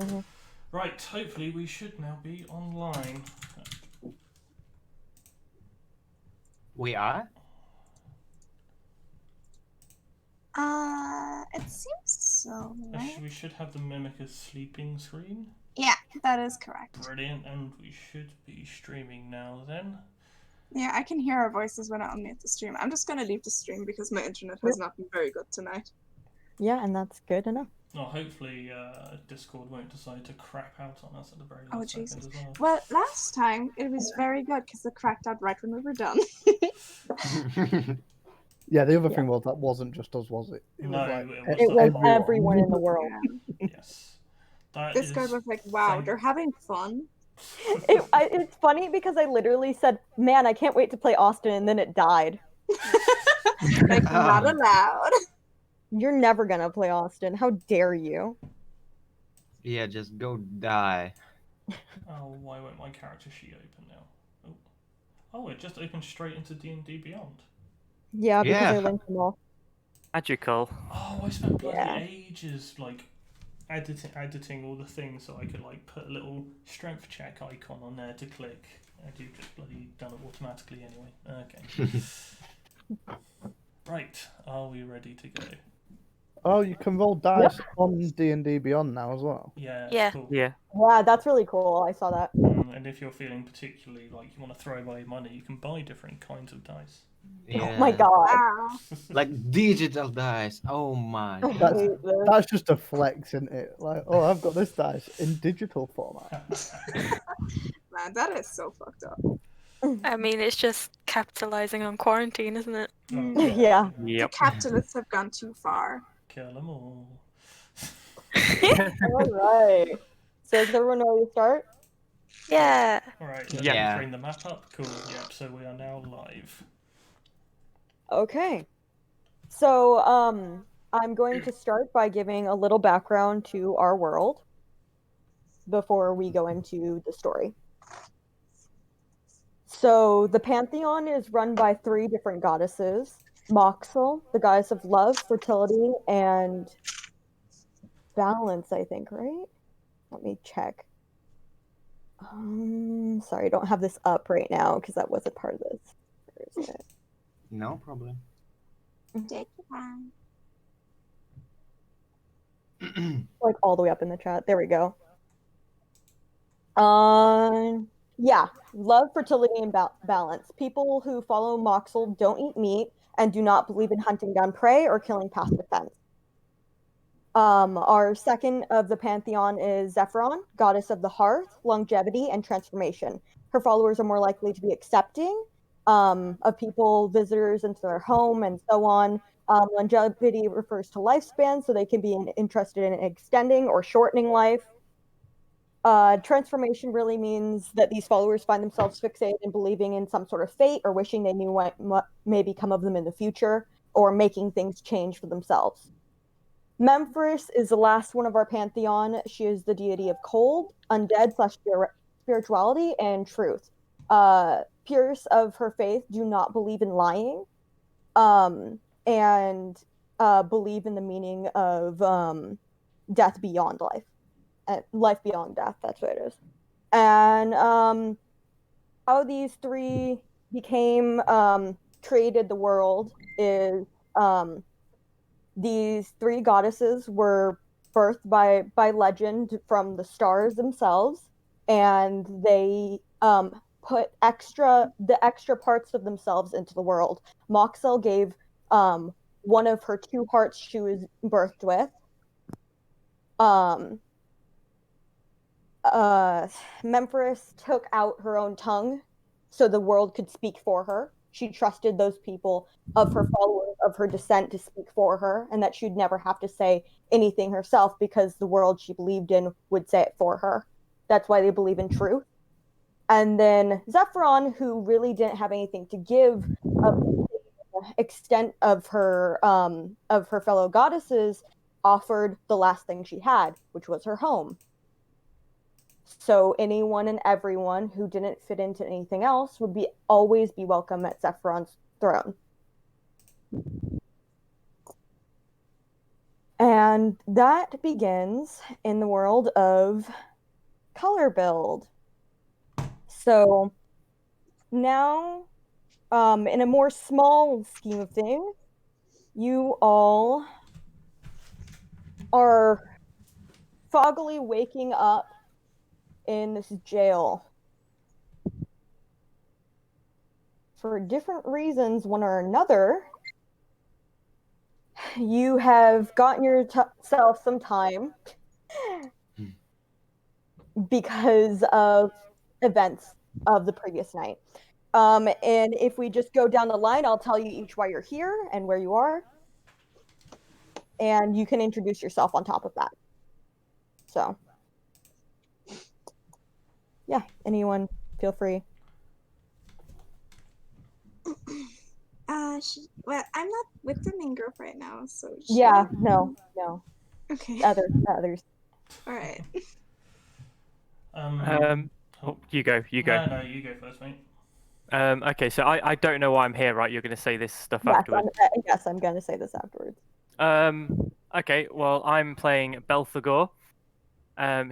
Mhm. Right, hopefully we should now be online. We are? It seems so, right? We should have the Mimica's sleeping screen. Yeah, that is correct. Brilliant, and we should be streaming now then. Yeah, I can hear our voices when I unmute the stream. I'm just gonna leave the stream because my internet has not been very good tonight. Yeah, and that's good enough. Well, hopefully Discord won't decide to crap out on us at the very last second Jesus. as well. Well, last time it was very good because it cracked out right when we were done. Yeah, the other thing was that wasn't just us, was it? It No, was like It was everyone. everyone in the world. Yeah. Yes. That Discord is was like, wow, thank- they're having fun. It's funny because I literally said, "Man, I can't wait to play Austin," and then it died. Like, not allowed. You're never gonna play Austin. How dare you? Yeah, just go die. Oh, why won't my character sheet open now? Oh, it just opened straight into D&D Beyond. Yeah, because Yeah. I linked them all. Magical. Oh, I spent bloody Yeah. ages like editing all the things so I could like put a little strength check icon on there to click. I do just bloody done it automatically anyway. Okay. Right, are we ready to go? Oh, you can roll dice on D&D Beyond now as well. Yeah. Yeah. Cool. Yeah. Yeah, that's really cool. I saw that. And if you're feeling particularly like you want to throw away money, you can buy different kinds of dice. Oh my Yeah. god. Wow. Like digital dice. Oh my. I That's- hate this. That's just a flex, isn't it? Like, oh, I've got this dice in digital format. Man, that is so fucked up. I mean, it's just capitalizing on quarantine, isn't it? Oh, Yeah. The Yep. capitalists have gone too far. Kill them all. All right. So does everyone know where to start? Yeah. Alright, Yeah. bring the map up. Cool, yep, so we are now live. Okay. So, I'm going to start by giving a little background to our world before we go into the story. So, the Pantheon is run by 3 different goddesses. Moxel, the goddess of love, fertility, and balance, I think, right? Let me check. Sorry, I don't have this up right now because that wasn't part of this. Where is it? No problem. Take your time. Like all the way up in the chat. There we go. Yeah, love, fertility, and balance. People who follow Moxel don't eat meat and do not believe in hunting down prey or killing past defense. Our second of the pantheon is Zephyron, goddess of the hearth, longevity, and transformation. Her followers are more likely to be accepting of people, visitors into their home, and so on. Longevity refers to lifespan, so they can be interested in extending or shortening life. Transformation really means that these followers find themselves fixated in believing in some sort of fate or wishing they knew what may become of them in the future, or making things change for themselves. Memphis is the last one of our pantheon. She is the deity of cold, undead / spirituality, and truth. Purists of her faith do not believe in lying, and believe in the meaning of death beyond life. Life beyond death, that's what it is. And how these 3 became created the world is these 3 goddesses were birthed by legend from the stars themselves, and they put the extra parts of themselves into the world. Moxel gave one of her 2 hearts she was birthed with. Memphis took out her own tongue so the world could speak for her. She trusted those people of her followers, of her descent, to speak for her, and that she'd never have to say anything herself because the world she believed in would say it for her. That's why they believe in truth. And then Zephyron, who really didn't have anything to give of the extent of her fellow goddesses, offered the last thing she had, which was her home. So anyone and everyone who didn't fit into anything else would always be welcome at Zephyron's throne. And that begins in the world of color build. So now, in a more small scheme of things, you all are foggily waking up in this jail for different reasons, one or another. You have gotten yourself some time because of events of the previous night. And if we just go down the line, I'll tell you each why you're here and where you are. And you can introduce yourself on top of that. So, yeah, anyone, feel free. Well, I'm not with the main group right now, so. Yeah, no. Okay. Others. All right. You go. No, you go first, mate. Okay, so I don't know why I'm here, right? You're going to say this stuff Yes, afterwards. yes, I'm going to say this afterwards. Okay, well, I'm playing Belphegor.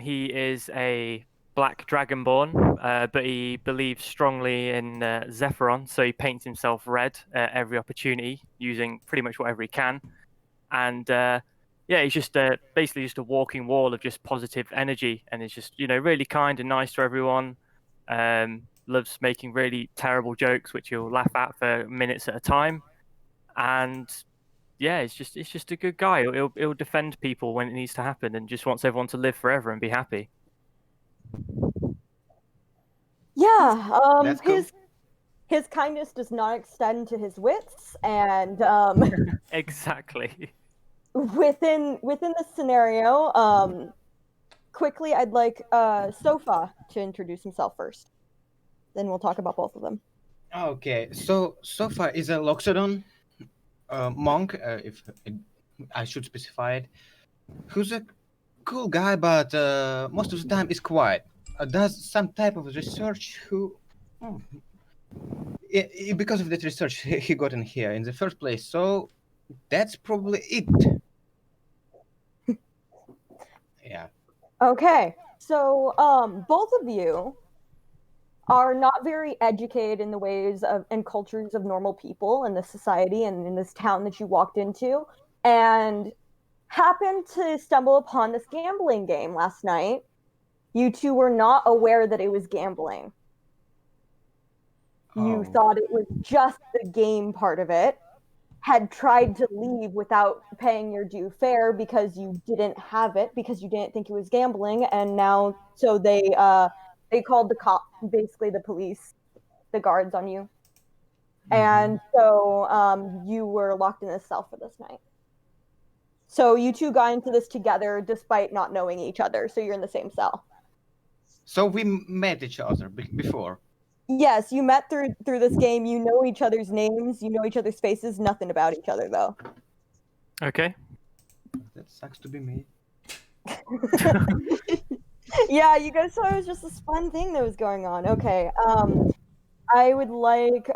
He is a black dragonborn, but he believes strongly in Zephyron, so he paints himself red at every opportunity, using pretty much whatever he can. And yeah, he's just basically just a walking wall of just positive energy, and he's just really kind and nice to everyone. Loves making really terrible jokes, which he'll laugh at for minutes at a time. And yeah, it's just a good guy. He'll defend people when it needs to happen, and just wants everyone to live forever and be happy. Yeah, That's cool. his kindness does not extend to his wits, and Exactly. within this scenario, quickly, I'd like Sofa to introduce himself first. Then we'll talk about both of them. Okay, so Sofa is a Loxodon monk, if I should specify it, who's a cool guy, but most of the time is quiet. Does some type of research because of that research he got in here in the first place. So that's probably it. Yeah. Okay, so both of you are not very educated in the ways of and cultures of normal people in this society and in this town that you walked into, and happened to stumble upon this gambling game last night. You two were not aware that it was gambling. You thought it was just the game part of it, had tried to leave without paying your due fare because you didn't have it, because you didn't think it was gambling, and now so they called the cop, basically the police, the guards on you. And so you were locked in this cell for this night. So you two got into this together despite not knowing each other, so you're in the same cell. So we met each other before. Yes, you met through this game. You know each other's names, you know each other's faces, nothing about each other though. Okay. That sucks to be me. Yeah, you guys thought it was just this fun thing that was going on. Okay. I would like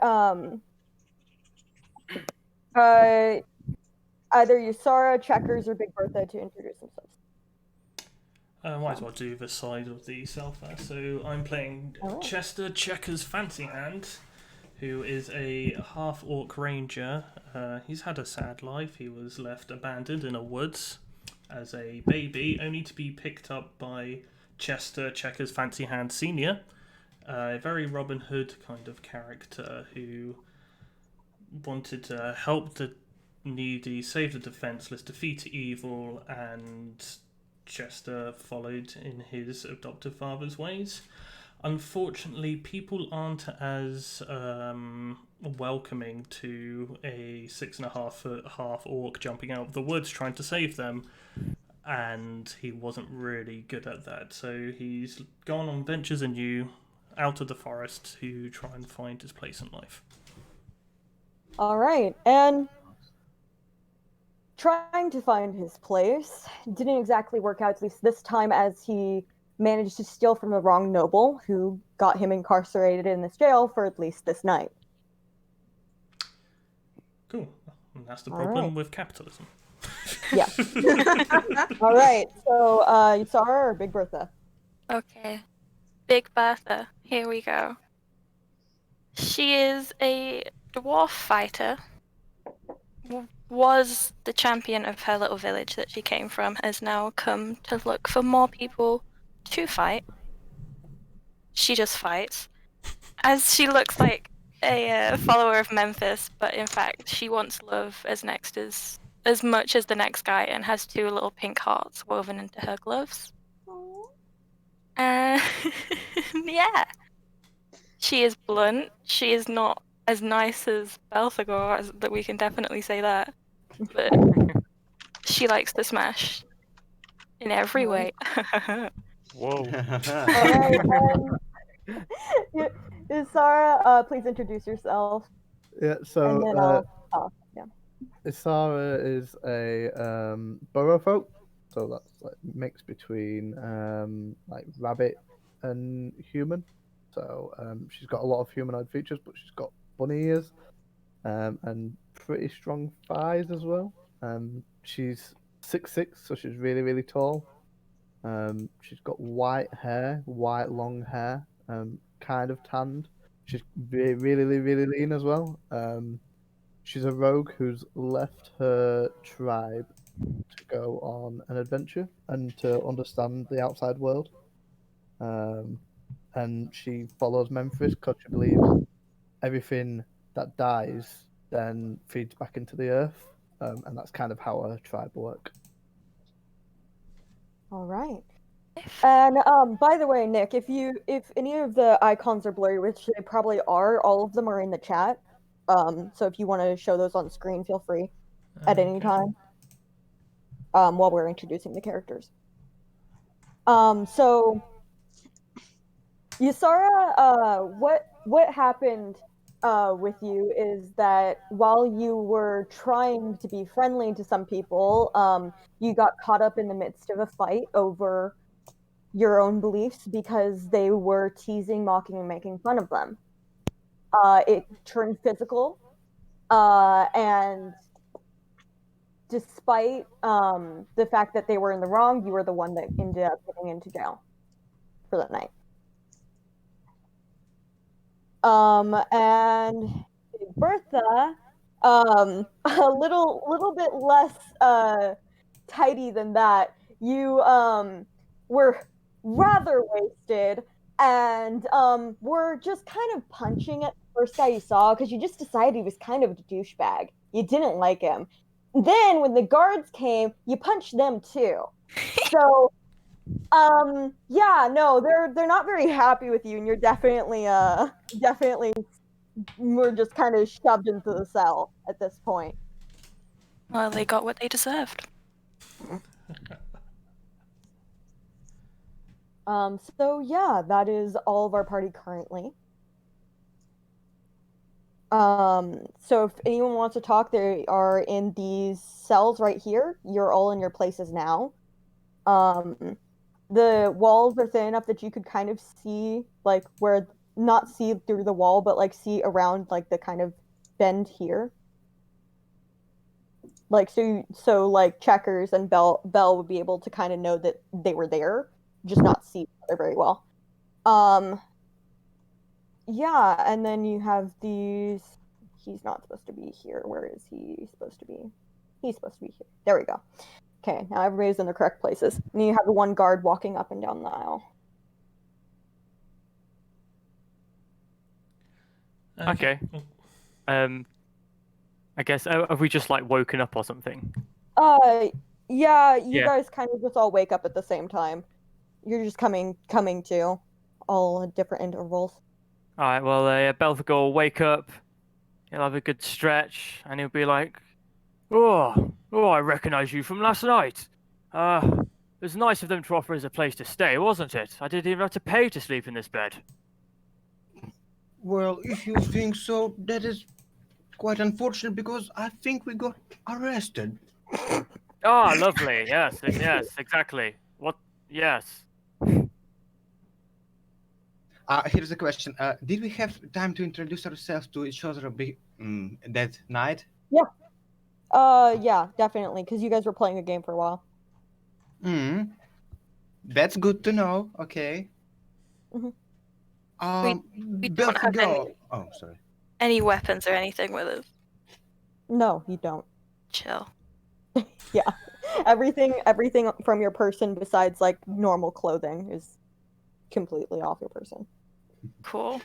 either Yusara, Checkers, or Big Bertha to introduce themselves. Might as well do the side of the cell first. So I'm playing Chester Checkers Fancy Hand, who is a half-orc ranger. He's had a sad life. He was left abandoned in a woods as a baby, only to be picked up by Chester Checkers Fancy Hand Senior, a very Robin Hood kind of character who wanted to help the needy, save the defenseless, defeat evil, and Chester followed in his adoptive father's ways. Unfortunately, people aren't as welcoming to a 6.5-foot half orc jumping out of the woods trying to save them, and he wasn't really good at that. So he's gone on ventures anew out of the forest to try and find his place in life. All right, and trying to find his place didn't exactly work out, at least this time, as he managed to steal from the wrong noble, who got him incarcerated in this jail for at least this night. Cool. And that's the problem with capitalism. Yeah. All right. So, Yusara or Big Bertha? Okay. Big Bertha, here we go. She is a dwarf fighter. Was the champion of her little village that she came from, has now come to look for more people to fight. She just fights. As she looks like a follower of Memphis, but in fact she wants love as much as the next guy, and has 2 little pink hearts woven into her gloves. Yeah. She is blunt. She is not as nice as Belphegor, that we can definitely say that. But she likes to smash in every way. Whoa. All right. Yusara, please introduce yourself, Yeah, and so then I'll talk. Yeah. Isara is a burrow folk, so that's like mixed between like rabbit and human. So she's got a lot of humanoid features, but she's got bunny ears and pretty strong thighs as well. She's 6'6", so she's really really tall. She's got white hair, white long hair, kind of tanned. She's really really lean as well. She's a rogue who's left her tribe to go on an adventure and to understand the outside world. Um, and she follows Memphis because she believes everything that dies then feeds back into the earth. And that's kind of how her tribe work. All right. And by the way, Nick, if any of the icons are blurry, which they probably are, all of them are in the chat. So if you want to show those on screen, feel free at any time. While we're introducing the characters. So Yusara, what happened with you is that while you were trying to be friendly to some people, you got caught up in the midst of a fight over your own beliefs because they were teasing, mocking, and making fun of them. It turned physical, and despite the fact that they were in the wrong, you were the one that ended up getting into jail for that night. And Bertha, a little bit less tidy than that. You were rather wasted and were just kind of punching at the first guy you saw because you just decided he was kind of a douchebag. You didn't like him. Then when the guards came, you punched them too. So yeah, no, they're not very happy with you, and you're definitely we're just kind of shoved into the cell at this point. Well, they got what they deserved. So yeah, that is all of our party currently. So if anyone wants to talk, they are in these cells right here. You're all in your places now. The walls are thin enough that you could kind of see, like, where, not see through the wall, but like see around like the kind of bend here. Like so like Checkers and Bell would be able to kind of know that they were there, just not see each other very well. Yeah, and then you have these. He's not supposed to be here. Where is he supposed to be? He's supposed to be here. There we go. Okay, now everybody's in the correct places. And you have the one guard walking up and down the aisle. Okay. I guess have we just like woken up or something? Yeah, you Yeah. guys kind of just all wake up at the same time. You're just coming to, all at different intervals. All right. Well, Belphegor will wake up. He'll have a good stretch, and he'll be like, "Oh, I recognise you from last night. It was nice of them to offer us a place to stay, wasn't it? I didn't even have to pay to sleep in this bed." Well, if you think so, that is quite unfortunate because I think we got arrested. Ah, lovely. Yes, yes, exactly. What? Yes. Here's a question. Did we have time to introduce ourselves to each other that night? Yeah. Yeah, definitely, because you guys were playing a game for a while. Hmm. That's good to know. Okay. Mhm. We don't Bill have Figo. Oh, sorry. any weapons or anything with us. No, you don't. Chill. Yeah, everything from your person besides like normal clothing is completely off your person. Cool.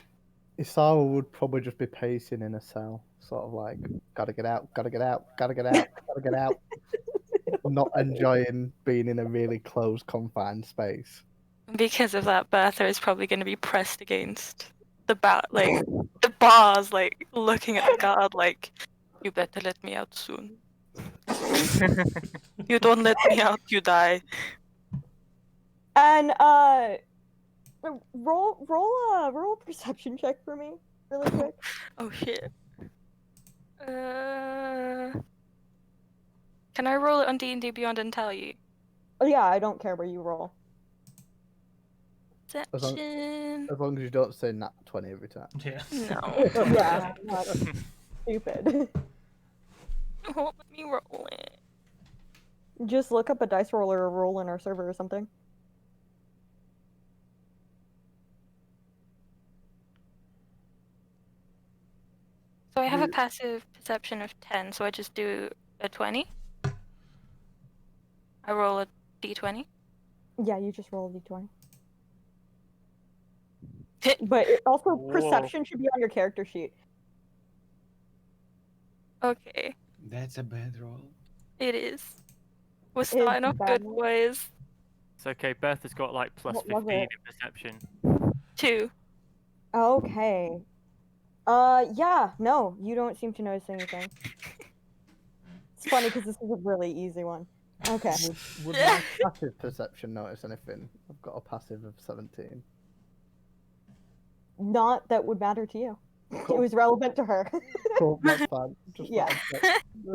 Isawa would probably just be pacing in a cell, sort of like, gotta get out, gotta get out, gotta get out, gotta get out. Not enjoying being in a really closed, confined space. Because of that, Bertha is probably going to be pressed against the the bars, like looking at the guard, like, you better let me out soon. You don't let me out, you die. And roll a perception check for me, really quick. Oh shit. Can I roll it on D&D Beyond and tell you? Oh yeah, I don't care where you roll. Perception. As long as you don't say nat 20 every time. Yeah. No. Yeah, not stupid. Oh, let me roll it. Just look up a dice roller or roll in our server or something. So I have a passive perception of 10, so I just do a 20. I roll a d20. Yeah, you just roll a d20. But also perception should be on your character sheet. Okay, That's a bad roll. it is. We're starting off good, boys. It's okay. Bertha's got like plus What was 15 in it? perception. 2. Okay. Yeah, no, you don't seem to notice anything. It's funny because this is a really easy one. Okay. Would my passive perception notice anything? I've got a passive of 17. Not that would matter to you. Cool. It was relevant to her. Cool, that's fine. Just Yeah.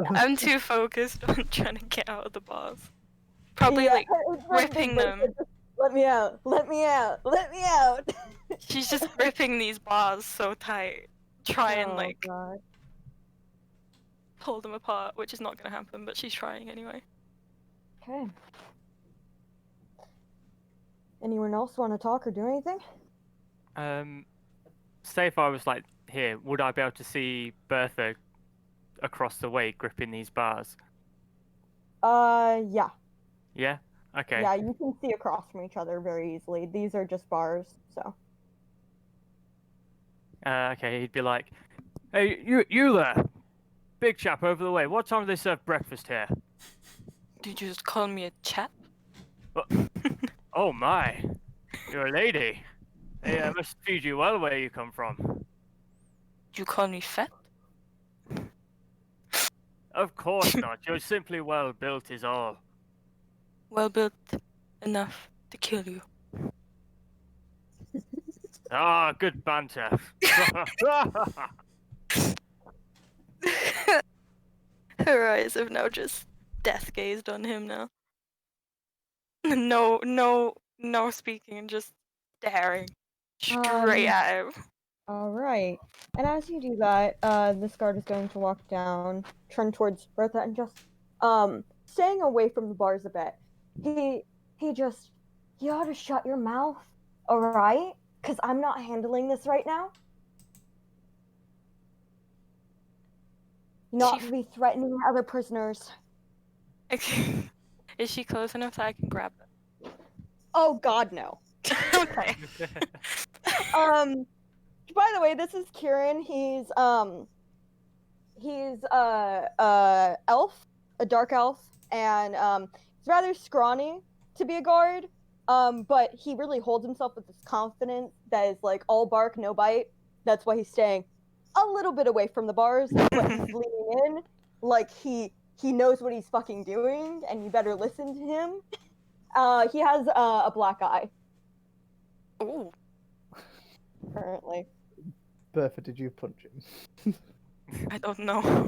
I'm too focused on trying to get out of the bars. Probably Yeah, like it's like ripping this, them. just, let me out, let me out, let me out. She's just gripping these bars so tight. Try and Oh, like God. pull them apart, which is not gonna happen, but she's trying anyway. Okay. Anyone else want to talk or do anything? Say if I was like here, would I be able to see Bertha across the way gripping these bars? Yeah. Yeah. Okay. Yeah, you can see across from each other very easily. These are just bars, so. Okay. He'd be like, "Hey, you there, big chap over the way. What time do they serve breakfast here?" Did you just call me a chap? Oh my, you're a lady. They must feed you well where you come from. You call me fat? Of course not. You're simply well built, is all. Well built enough to kill you. Ah, good banter. Her eyes have now just death gazed on him now. No speaking, just staring straight at him. Alright. And as you do that, this guard is going to walk down, turn towards Bertha, and just, staying away from the bars a bit. You ought to shut your mouth, alright? Because I'm not handling this right now. Not to be threatening other prisoners. Okay. Is she close enough that I can grab her? Oh God, no. Okay. By the way, this is Kieran. He's elf, a dark elf, and he's rather scrawny to be a guard. But he really holds himself with this confidence that is like all bark, no bite. That's why he's staying a little bit away from the bars, but he's leaning in, like he knows what he's fucking doing, and you better listen to him. He has a black eye. Ooh. Currently. Bertha, did you punch him? I don't know.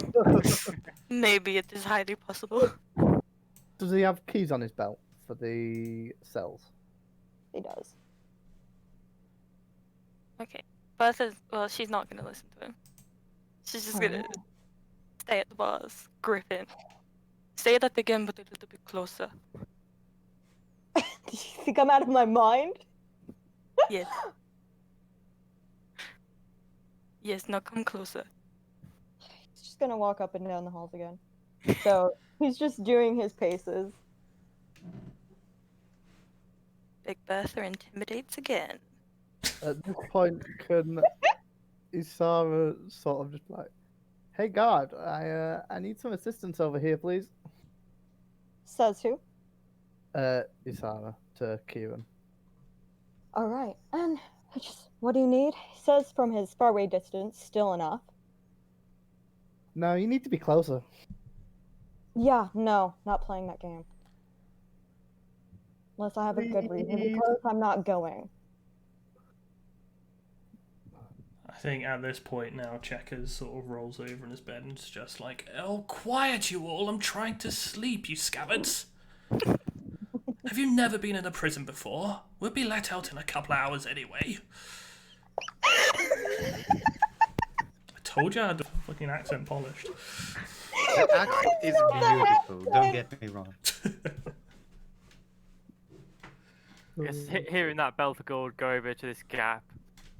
Maybe it is highly possible. Does he have keys on his belt for the cells? He does. Okay. Bertha's, well, she's not gonna listen to him. She's just gonna Stay at the bars. Griffin. Say that again, but a little bit closer. Do you think I'm out of my mind? Yes. Yes, now come closer. He's just gonna walk up and down the halls again. So he's just doing his paces. Big Bertha intimidates again. At this point, can Isara sort of just like, "Hey guard, I need some assistance over here, please." Says who? Isara to Kieran. All right. And what do you need? He says from his faraway distance, still enough. No, you need to be closer. Yeah, no, not playing that game. Unless I have a good reason, because I'm not going. I think at this point now, Checkers sort of rolls over in his bed and is just like, "Oh, quiet you all! I'm trying to sleep, you scabbards! Have you never been in a prison before? We'll be let out in a couple of hours anyway." I told you I had the fucking accent polished. The accent is beautiful. Don't get me wrong. Yes, hearing that Belphegor would go over to this gap,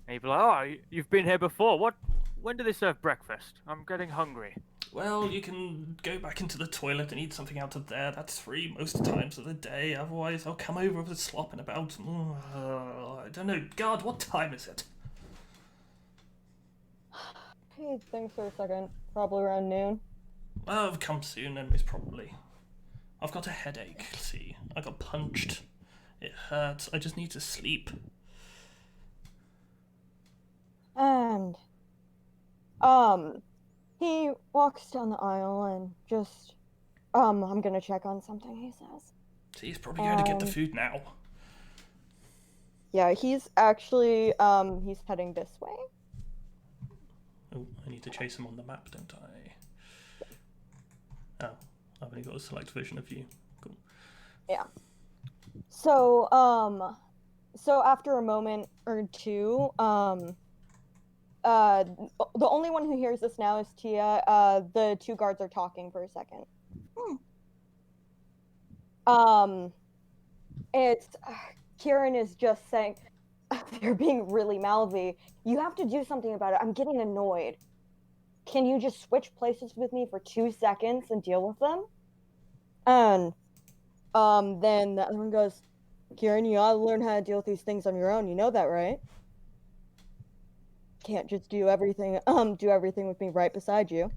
and he'd be like, "Oh, you've been here before. What? When do they serve breakfast? I'm getting hungry." Well, you can go back into the toilet and eat something out of there. That's free most times of the day. Otherwise, I'll come over with slopping about. I don't know. God, what time is it? He thinks for a second. Probably around noon. Well, I've come soon, then, most probably. I've got a headache. See, I got punched. It hurts. I just need to sleep. And, he walks down the aisle and just, I'm gonna check on something, he says. See, he's probably going to get the food now. Yeah, he's actually, he's heading this way. Oh, I need to chase him on the map, don't I? Oh, I've only got a select vision of you. Cool. Yeah. So, so after a moment or two, the only one who hears this now is Tia. The two guards are talking for a second. It's Kieran is just saying, they're being really mouthy. You have to do something about it. I'm getting annoyed. Can you just switch places with me for 2 seconds and deal with them? And then the other one goes, Kieran, you gotta learn how to deal with these things on your own. You know that, right? Can't just do everything with me right beside you.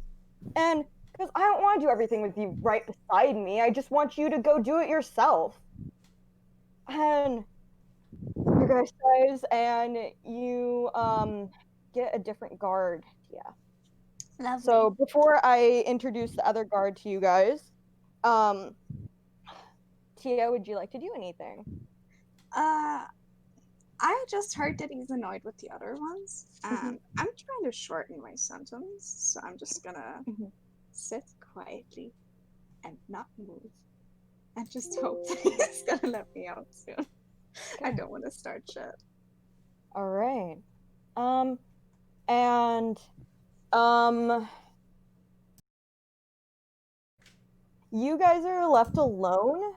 And because I don't want to do everything with you right beside me, I just want you to go do it yourself. And you guys and you get a different guard. Yeah. Lovely. So before I introduce the other guard to you guys, Tia, would you like to do anything? I just heard that he's annoyed with the other ones. I'm trying to shorten my sentence, so I'm just gonna sit quietly and not move, and just hope that he's gonna let me out soon. I don't want to start shit. All right. And you guys are left alone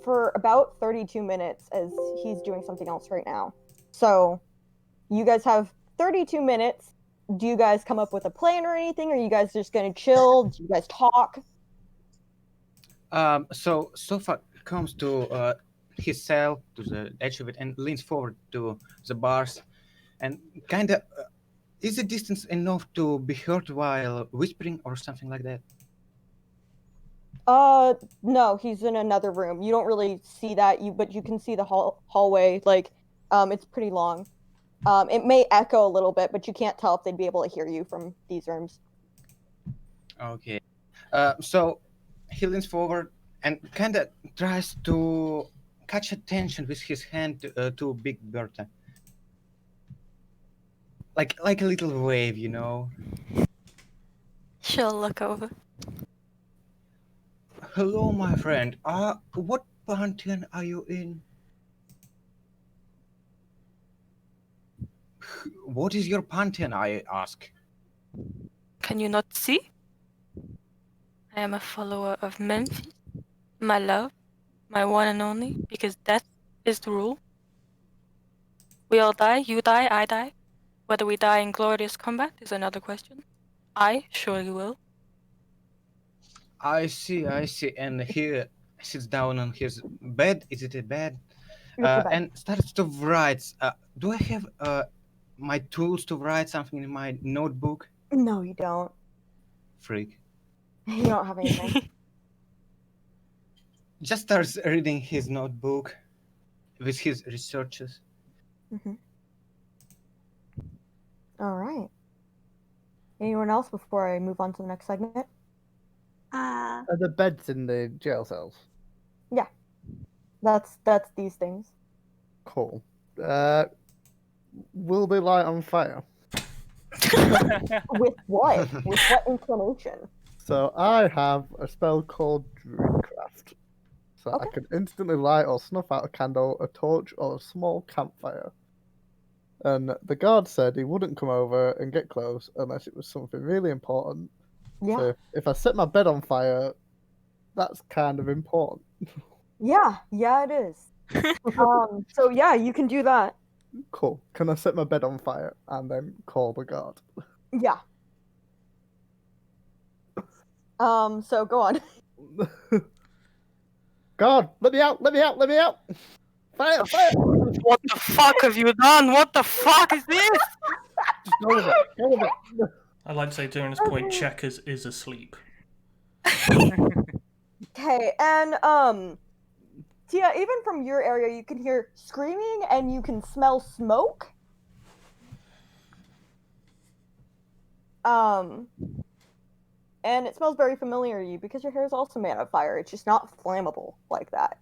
for about 32 minutes as he's doing something else right now. So you guys have 32 minutes. Do you guys come up with a plan or anything? Or are you guys just gonna chill? Do you guys talk? So Sofa comes to his cell, to the edge of it, and leans forward to the bars, and kind of is the distance enough to be heard while whispering or something like that? No, he's in another room. You don't really see that, but you can see the hallway. Like, it's pretty long. It may echo a little bit, but you can't tell if they'd be able to hear you from these rooms. Okay. So he leans forward and kind of tries to catch attention with his hand to Big Bertha. Like a little wave, you know. She'll look over. Hello, my friend. What pantheon are you in? What is your pantheon, I ask? Can you not see? I am a follower of Memphis, my love, my one and only, because death is the rule. We all die, you die, I die. Whether we die in glorious combat is another question. I surely will. I see. And he sits down on his bed. Is it a bed? It's a bed. And starts to write. Do I have my tools to write something in my notebook? No, you don't. Freak. You don't have anything. Just starts reading his notebook with his researches. All right. Anyone else before I move on to the next segment? Are the beds in the jail cells? Yeah. That's these things. Cool. Will they light on fire? With what? With what inclination? So I have a spell called Druidcraft. So I Okay. can instantly light or snuff out a candle, a torch, or a small campfire. And the guard said he wouldn't come over and get close unless it was something really important. Yeah. So if I set my bed on fire, that's kind of important. Yeah, it is. So yeah, you can do that. Cool. Can I set my bed on fire and then call the guard? Yeah. So go on. Guard, let me out! Let me out! Let me out! Fire! Fire! What the fuck have you done? What the fuck is this? Just go with it. Go with it. I'd like to say during this point, Checkers is asleep. Okay, and Tia, even from your area, you can hear screaming and you can smell smoke. And it smells very familiar to you because your hair is also made of fire. It's just not flammable like that.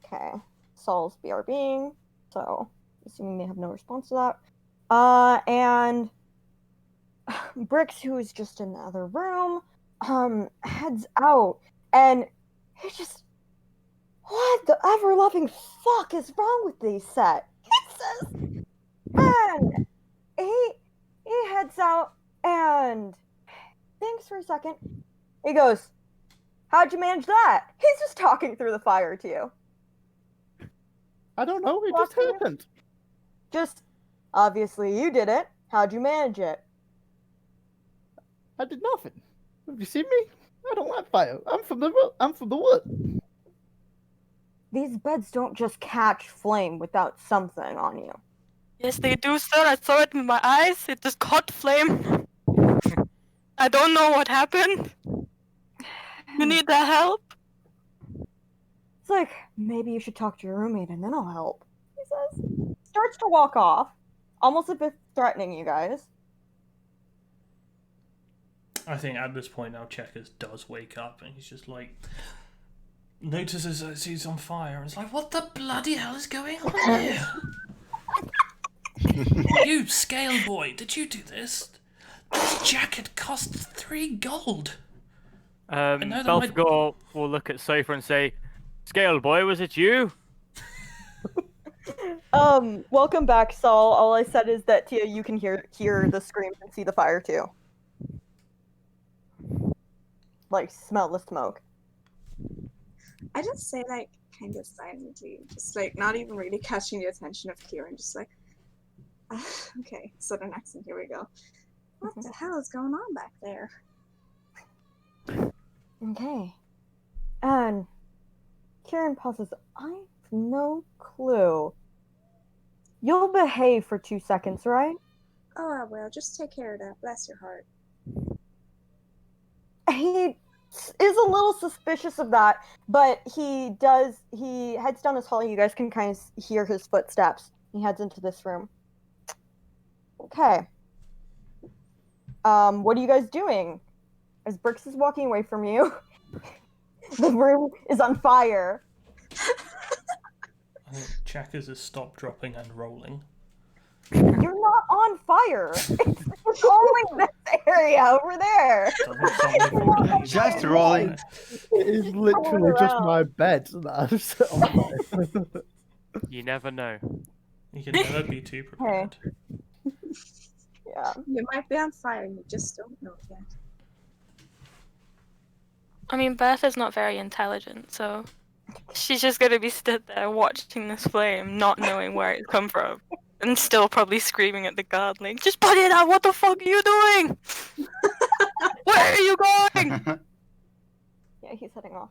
Okay, Saul's BRBing, so assuming they have no response to that. And Bricks, who is just in the other room, heads out, and he just, what the ever-loving fuck is wrong with these set? He says, and he heads out and thinks for a second. He goes, how'd you manage that? He's just talking through the fire to you. I don't know. It just happened. Just, obviously you did it. How'd you manage it? I did nothing. Have you seen me? I don't like fire. I'm from the wood. These beds don't just catch flame without something on you. Yes, they do, sir. I saw it with my eyes. It just caught flame. I don't know what happened. You need that help? It's like, maybe you should talk to your roommate and then I'll help. He says. Starts to walk off, almost as if threatening you guys. I think at this point now, Checkers does wake up and he's just like, notices that he's on fire and is like, what the bloody hell is going on here? You, Scale Boy, did you do this? This jacket costs 3 gold. Belphegor will look at Sofa and say, Scale Boy, was it you? Welcome back, Saul. All I said is that Tia, you can hear the screams and see the fire too. Like, smell the smoke. I just say, like, kind of silently, just, like, not even really catching the attention of Kieran, just like, okay, southern accent, here we go. What the hell is going on back there? Okay. And Kieran pauses. I have no clue. You'll behave for 2 seconds, right? Oh, I will. Just take care of that. Bless your heart. He is a little suspicious of that, but he heads down this hall. You guys can kind of hear his footsteps. He heads into this room. Okay. What are you guys doing? As Bricks is walking away from you, the room is on fire. I think Checkers has stopped dropping and rolling. You're not on fire. It's only this area over there. Just rolling. It is literally just my bed that I've set on fire. You never know. You can never be too prepared. Yeah. Yeah. You might be on fire, you just don't know yet. I mean, Bertha's not very intelligent, so she's just gonna be stood there watching this flame, not knowing where it's come from, and still probably screaming at the guard, like, "Just put it out! What the fuck are you doing? Where are you going?" Yeah, he's heading off.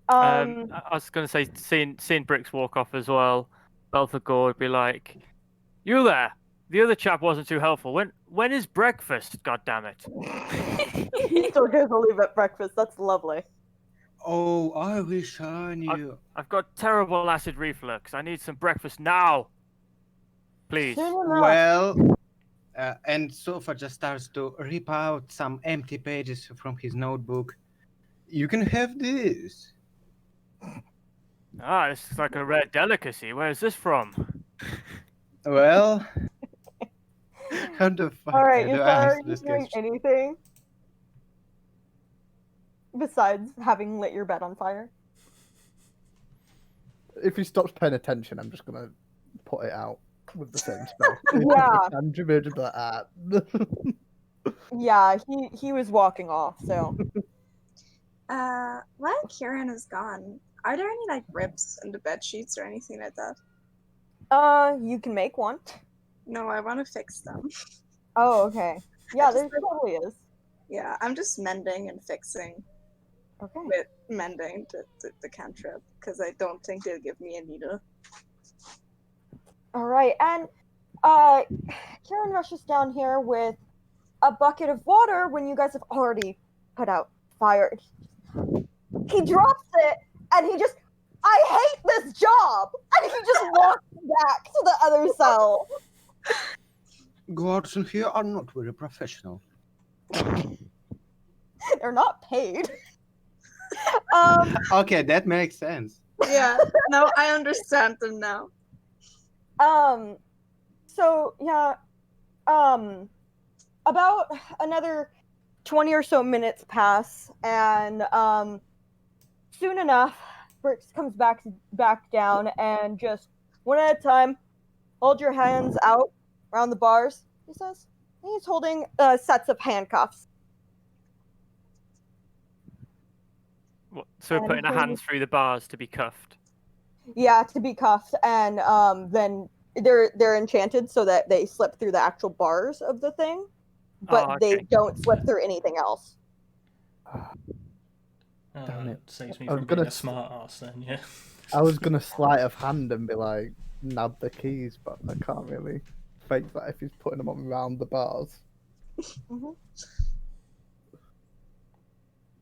I was gonna say, seeing Bricks walk off as well, Belphegor would be like, "You there? The other chap wasn't too helpful. When is breakfast? God damn it!" He still goes to leave at breakfast. That's lovely. Oh, I wish I knew. I've got terrible acid reflux. I need some breakfast now, please. Soon enough. Well, and Sofa just starts to rip out some empty pages from his notebook. You can have this. Ah, this is like a rare delicacy. Where is this from? Well, how the fuck All right, do Yusara, I are answer you this doing question? anything besides having lit your bed on fire? If he stops paying attention, I'm just gonna put it out with the same spell. Yeah. Andrew will just be like, ah. Yeah, he was walking off, so. While Kieran is gone, are there any like rips in the bed sheets or anything like that? You can make one. No, I want to fix them. Oh, okay. Yeah, just there like- probably is. Yeah, I'm just mending and fixing Okay. with mending the cantrip because I don't think they'll give me a needle. All right, and Karen rushes down here with a bucket of water when you guys have already put out fire. He drops it, and he just, I hate this job, and he just walks back to the other cell. Guards in here are not very professional. They're not paid. Okay, that makes sense. Yeah, no, I understand them now. So yeah, about another 20 or so minutes pass, and soon enough, Bricks comes back down and just one at a time, hold your hands out around the bars, he says. And he's holding sets of handcuffs. So we're putting our hands through the bars to be cuffed. Yeah, to be cuffed, and then they're enchanted so that they slip through the actual bars of the thing, but they don't slip through anything else. Damn it. Saves me I was from being gonna a smart ass then, yeah. I was gonna sleight of hand and be like, nab the keys, but I can't really fake that if he's putting them on around the bars. Mm-hmm.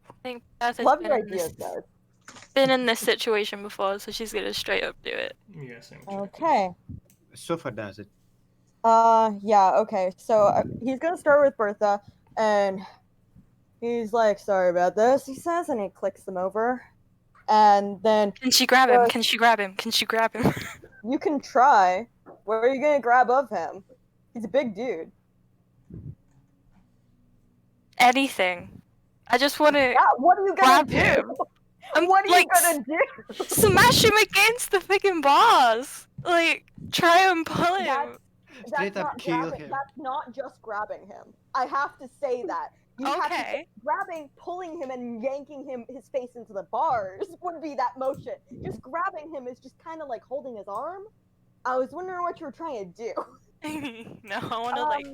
I think Bertha's Love your ideas, guys. been in this situation before, so she's gonna straight up do it. Yeah, same. Okay. Sofa does it. Yeah, okay. So he's gonna start with Bertha, and he's like, sorry about this, he says, and he clicks them over. And then... Can she grab him? Can she grab him? Can she grab him? You can try. What are you gonna grab of him? He's a big dude. Anything. I just want to Yeah, what are you gonna grab do? him. What are you like, gonna do? Smash him against the freaking bars. Like, try and pull him. Straight up kill him. That's not just grabbing him. I have to say that. You have to say, grabbing, pulling him, and yanking his face into the bars would be that motion. Just grabbing him is just kind of like holding his arm. I was wondering what you were trying to do. No, I want to like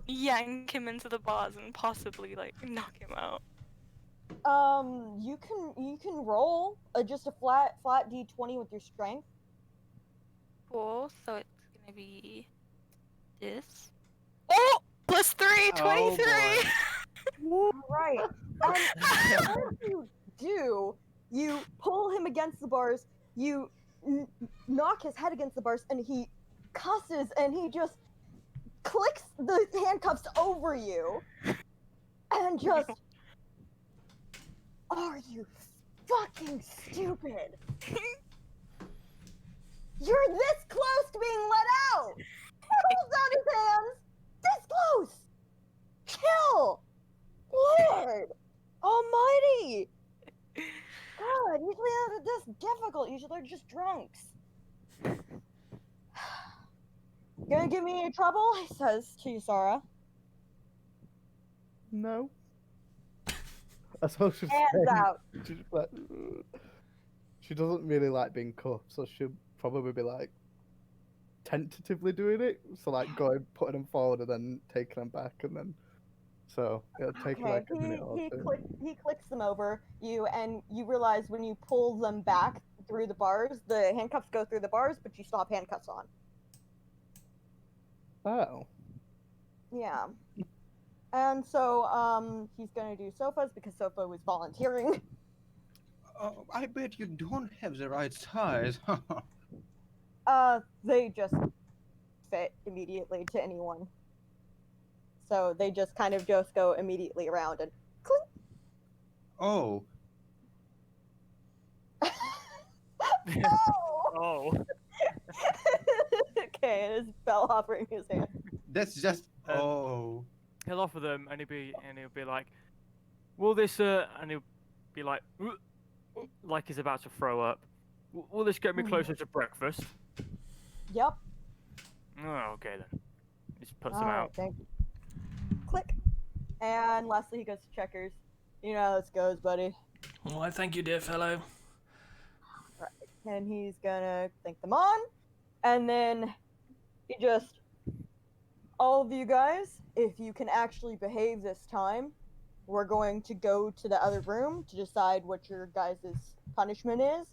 yank him into the bars and possibly like knock him out. You can roll just a flat d20 with your strength. Cool. So it's gonna be this. Oh, +3, 23. Right. As you do, you pull him against the bars. You knock his head against the bars, and he cusses, and he just clicks the handcuffs over you, and just. Are you fucking stupid? You're this close to being let out! He holds out his hands! This close! Chill! Lord! Almighty! God, usually they're this difficult. Usually they're just drunks. Gonna give me any trouble? He says to Yusara. No. I suppose she's Hands saying out. she's like, "Ugh." She doesn't really like being cuffed, so she'll probably be like tentatively doing it. So like going, putting them forward and then taking them back, and then so it'll take Okay, like a minute or two. he clicks them over you, and you realize when you pull them back through the bars, the handcuffs go through the bars, but you still have handcuffs on. Oh. Yeah. And so he's gonna do Sofa's because Sofa was volunteering. I bet you don't have the right size. They just fit immediately to anyone. So they just kind of just go immediately around and clink. Oh, Oh! Oh. Okay, and his bell offering his hand. that's just oh. He'll offer them, and he'll be like, "Will this?" And he'll be like he's about to throw up. Will this get me closer to breakfast? Yep. Oh, okay then. He just puts them Alright, out. thank you. Click. And lastly, he goes to Checkers. You know how this goes, buddy. Why, thank you, dear fellow. Right. And he's gonna think them on. And then he just, all of you guys, if you can actually behave this time, we're going to go to the other room to decide what your guys' punishment is.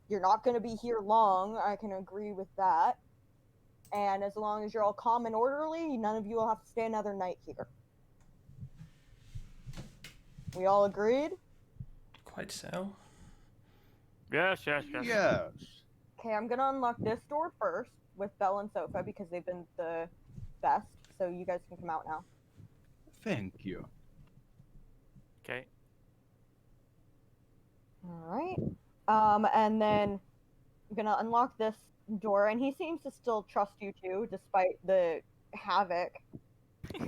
You're not going to be here long, I can agree with that. And as long as you're all calm and orderly, none of you will have to stay another night here. We all agreed? Quite so. Yes. Yes. Okay, I'm going to unlock this door first with Belle and Sofa because they've been the best, so you guys can come out now. Thank you. Okay. Alright. And then I'm gonna unlock this door, and he seems to still trust you two, despite the havoc.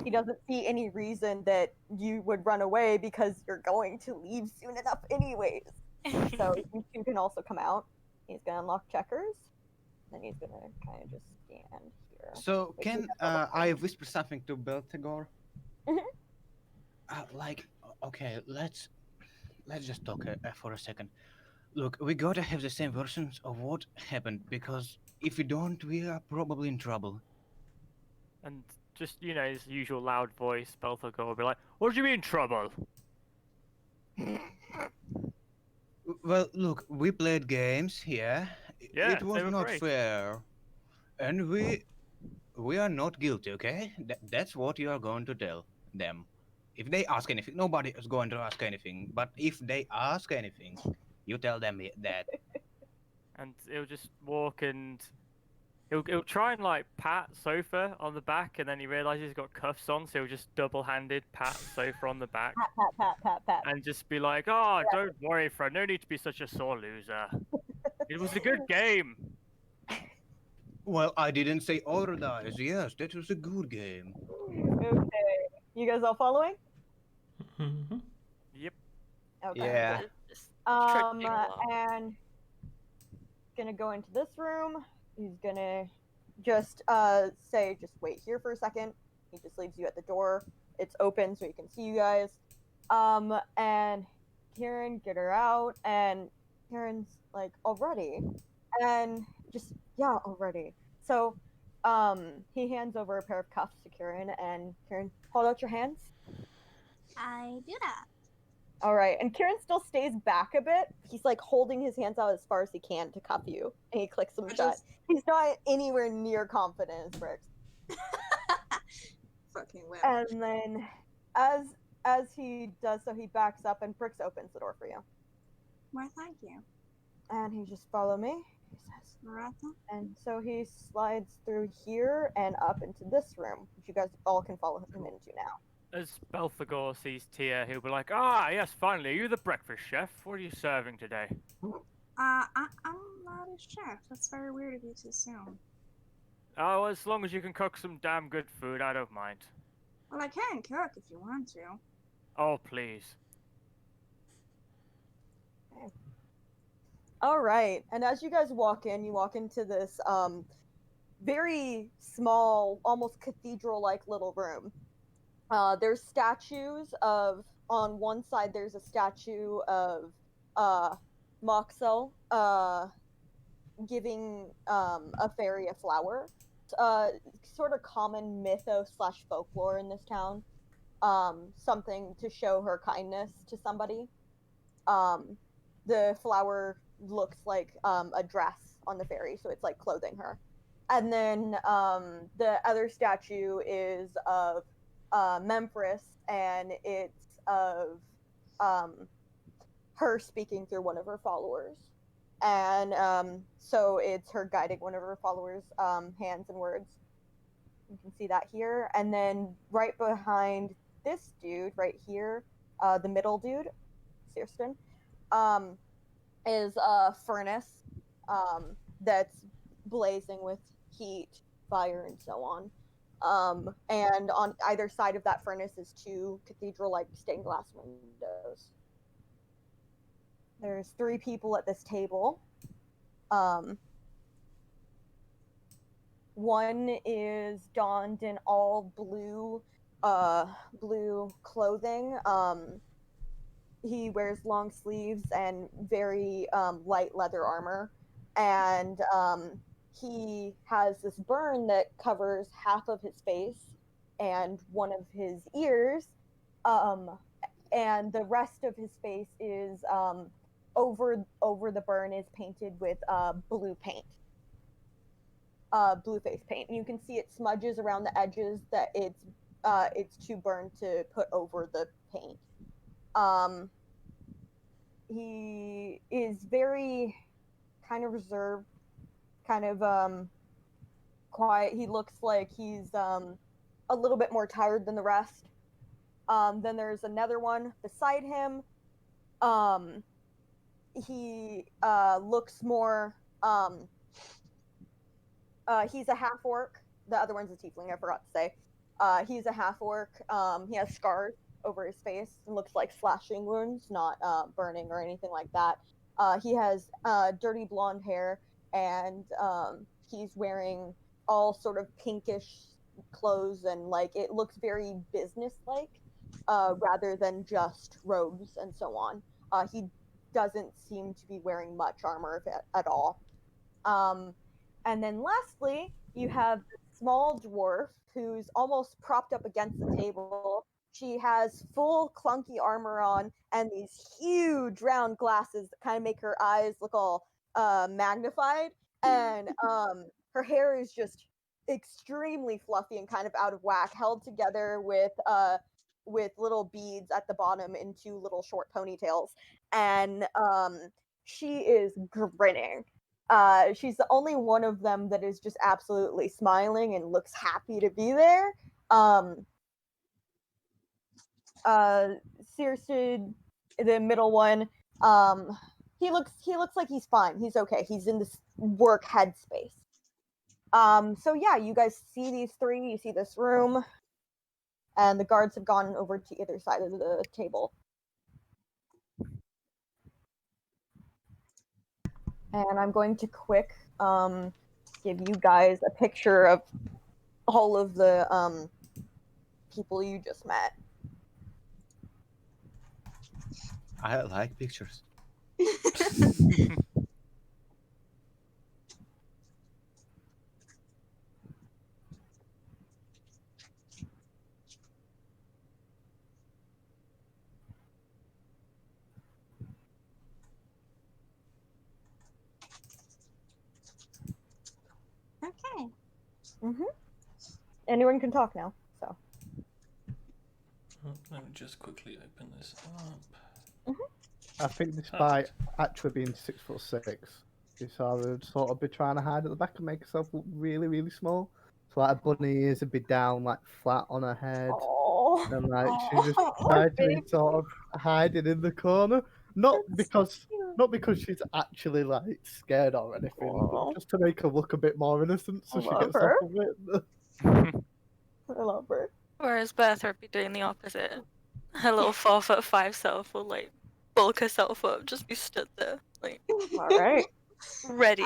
He doesn't see any reason that you would run away because you're going to leave soon enough anyways. So you two can also come out. He's gonna unlock Checkers. Then he's gonna kind of just stand here. So can I whisper something to Beltagor? Mhm. Like, okay, let's just talk for a second. Look, we gotta have the same versions of what happened because if we don't, we are probably in trouble. And just his usual loud voice, Belphegor will be like, "What do you mean trouble?" Well, look, we played games here. Yeah, It was they were not great. fair, and we are not guilty. Okay, that's what you are going to tell them. If they ask anything, nobody is going to ask anything. But if they ask anything, you tell them that. And he'll just walk and he'll try and like pat Sofa on the back, and then he realizes he's got cuffs on, so he'll just double-handed pat Sofa on the back Pat. and just be like, "Oh, don't worry, friend. No need to be such a sore loser. It was a good game." Well, I didn't say otherwise. Yes, that was a good game. Okay. You guys all following? Mm-hmm. Yep. Okay. Yeah. Just trudging along. And gonna go into this room. He's gonna just say, just wait here for a second. He just leaves you at the door. It's open so he can see you guys. And Kieran, get her out. And Kieran's like, already? And just, yeah, already. So, he hands over a pair of cuffs to Kieran, and Kieran, hold out your hands. I do that. All right, and Kieran still stays back a bit. He's like holding his hands out as far as he can to cuff you, and he clicks them I shut. just- He's not anywhere near confident as Bricks. Fucking well. And then, as he does so, he backs up, and Bricks opens the door for you. Why, thank you. And he just follow me. He says, Right then. and so he slides through here and up into this room, which you guys all can follow him into now. As Belphegor sees Tia, he'll be like, "Ah, yes, finally, are you the breakfast chef? What are you serving today?" I'm not a chef. That's very weird of you to assume. Oh, as long as you can cook some damn good food, I don't mind. Well, I can cook if you want to. Oh, please. All right, and as you guys walk in, you walk into this very small, almost cathedral-like little room. There's statues of, on one side there's a statue of Moxel giving a fairy a flower. Sort of common mythos slash folklore in this town. Something to show her kindness to somebody. The flower looks like a dress on the fairy, so it's like clothing her. And then the other statue is of Memphis, and it's of her speaking through one of her followers. And so it's her guiding one of her followers' hands and words. You can see that here. And then right behind this dude, right here, the middle dude, Searston, is a furnace that's blazing with heat, fire, and so on. And on either side of that furnace is two cathedral-like stained glass windows. There's 3 people at this table. One is donned in all blue clothing. He wears long sleeves and very light leather armor, and he has this burn that covers half of his face and one of his ears, and the rest of his face is over the burn is painted with blue paint, blue face paint, and you can see it smudges around the edges that it's too burned to put over the paint. He is very kind of reserved, kind of quiet. He looks like he's a little bit more tired than the rest. Then there's another one beside him. He looks more he's a half orc. The other one's a tiefling, I forgot to say. He's a half orc. He has scars over his face and looks like slashing wounds, not burning or anything like that. He has dirty blonde hair, and he's wearing all sort of pinkish clothes, and like it looks very business-like rather than just robes and so on. He doesn't seem to be wearing much armor at all. And then lastly, you have the small dwarf who's almost propped up against the table. She has full clunky armor on and these huge round glasses that kind of make her eyes look all magnified. And her hair is just extremely fluffy and kind of out of whack, held together with little beads at the bottom in 2 little short ponytails. And she is grinning. She's the only one of them that is just absolutely smiling and looks happy to be there. Searston, the middle one, he looks like he's fine. He's okay. He's in this work headspace. So yeah, you guys see these 3. You see this room, and the guards have gone over to either side of the table. And I'm going to quick give you guys a picture of all of the people you just met. I like pictures. Okay. Anyone can talk now. So. Let me just quickly open this up. I think despite actually being 6'6", Isara would sort of be trying to hide at the back and make herself look really, really small. So like her bunny ears would be down like flat on her head. Aww. And like she's just trying to be sort of hiding in the corner. Not because she's actually like scared or anything, but just to make her look a bit more innocent so she gets off of it. I love her. Whereas Bertha would be doing the opposite. Her little 4'5" self will like bulk herself up, just be stood there, like Alright. ready.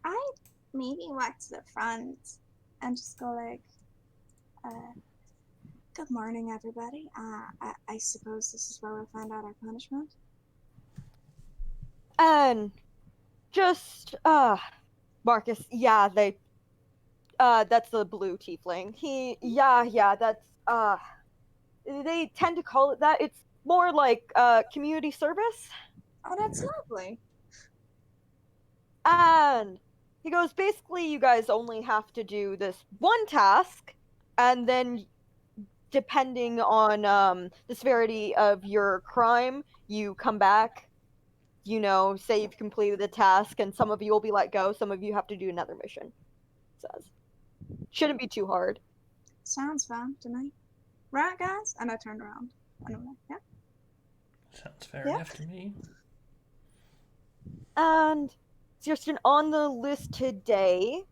I maybe walk to the front and just go like, Good morning, everybody. I suppose this is where we'll find out our punishment. And just Marcus, yeah, that's the blue tiefling. That's they tend to call it that. It's more like community service. Oh, that's lovely. And he goes, basically, you guys only have to do this one task, and then depending on the severity of your crime, you come back, say you've completed the task, and some of you will be let go, some of you have to do another mission. It says. Shouldn't be too hard. Sounds fun to me. Right, guys? And I turned around. And I'm like, yeah. Sounds fair enough to me. And Searston, on the list today,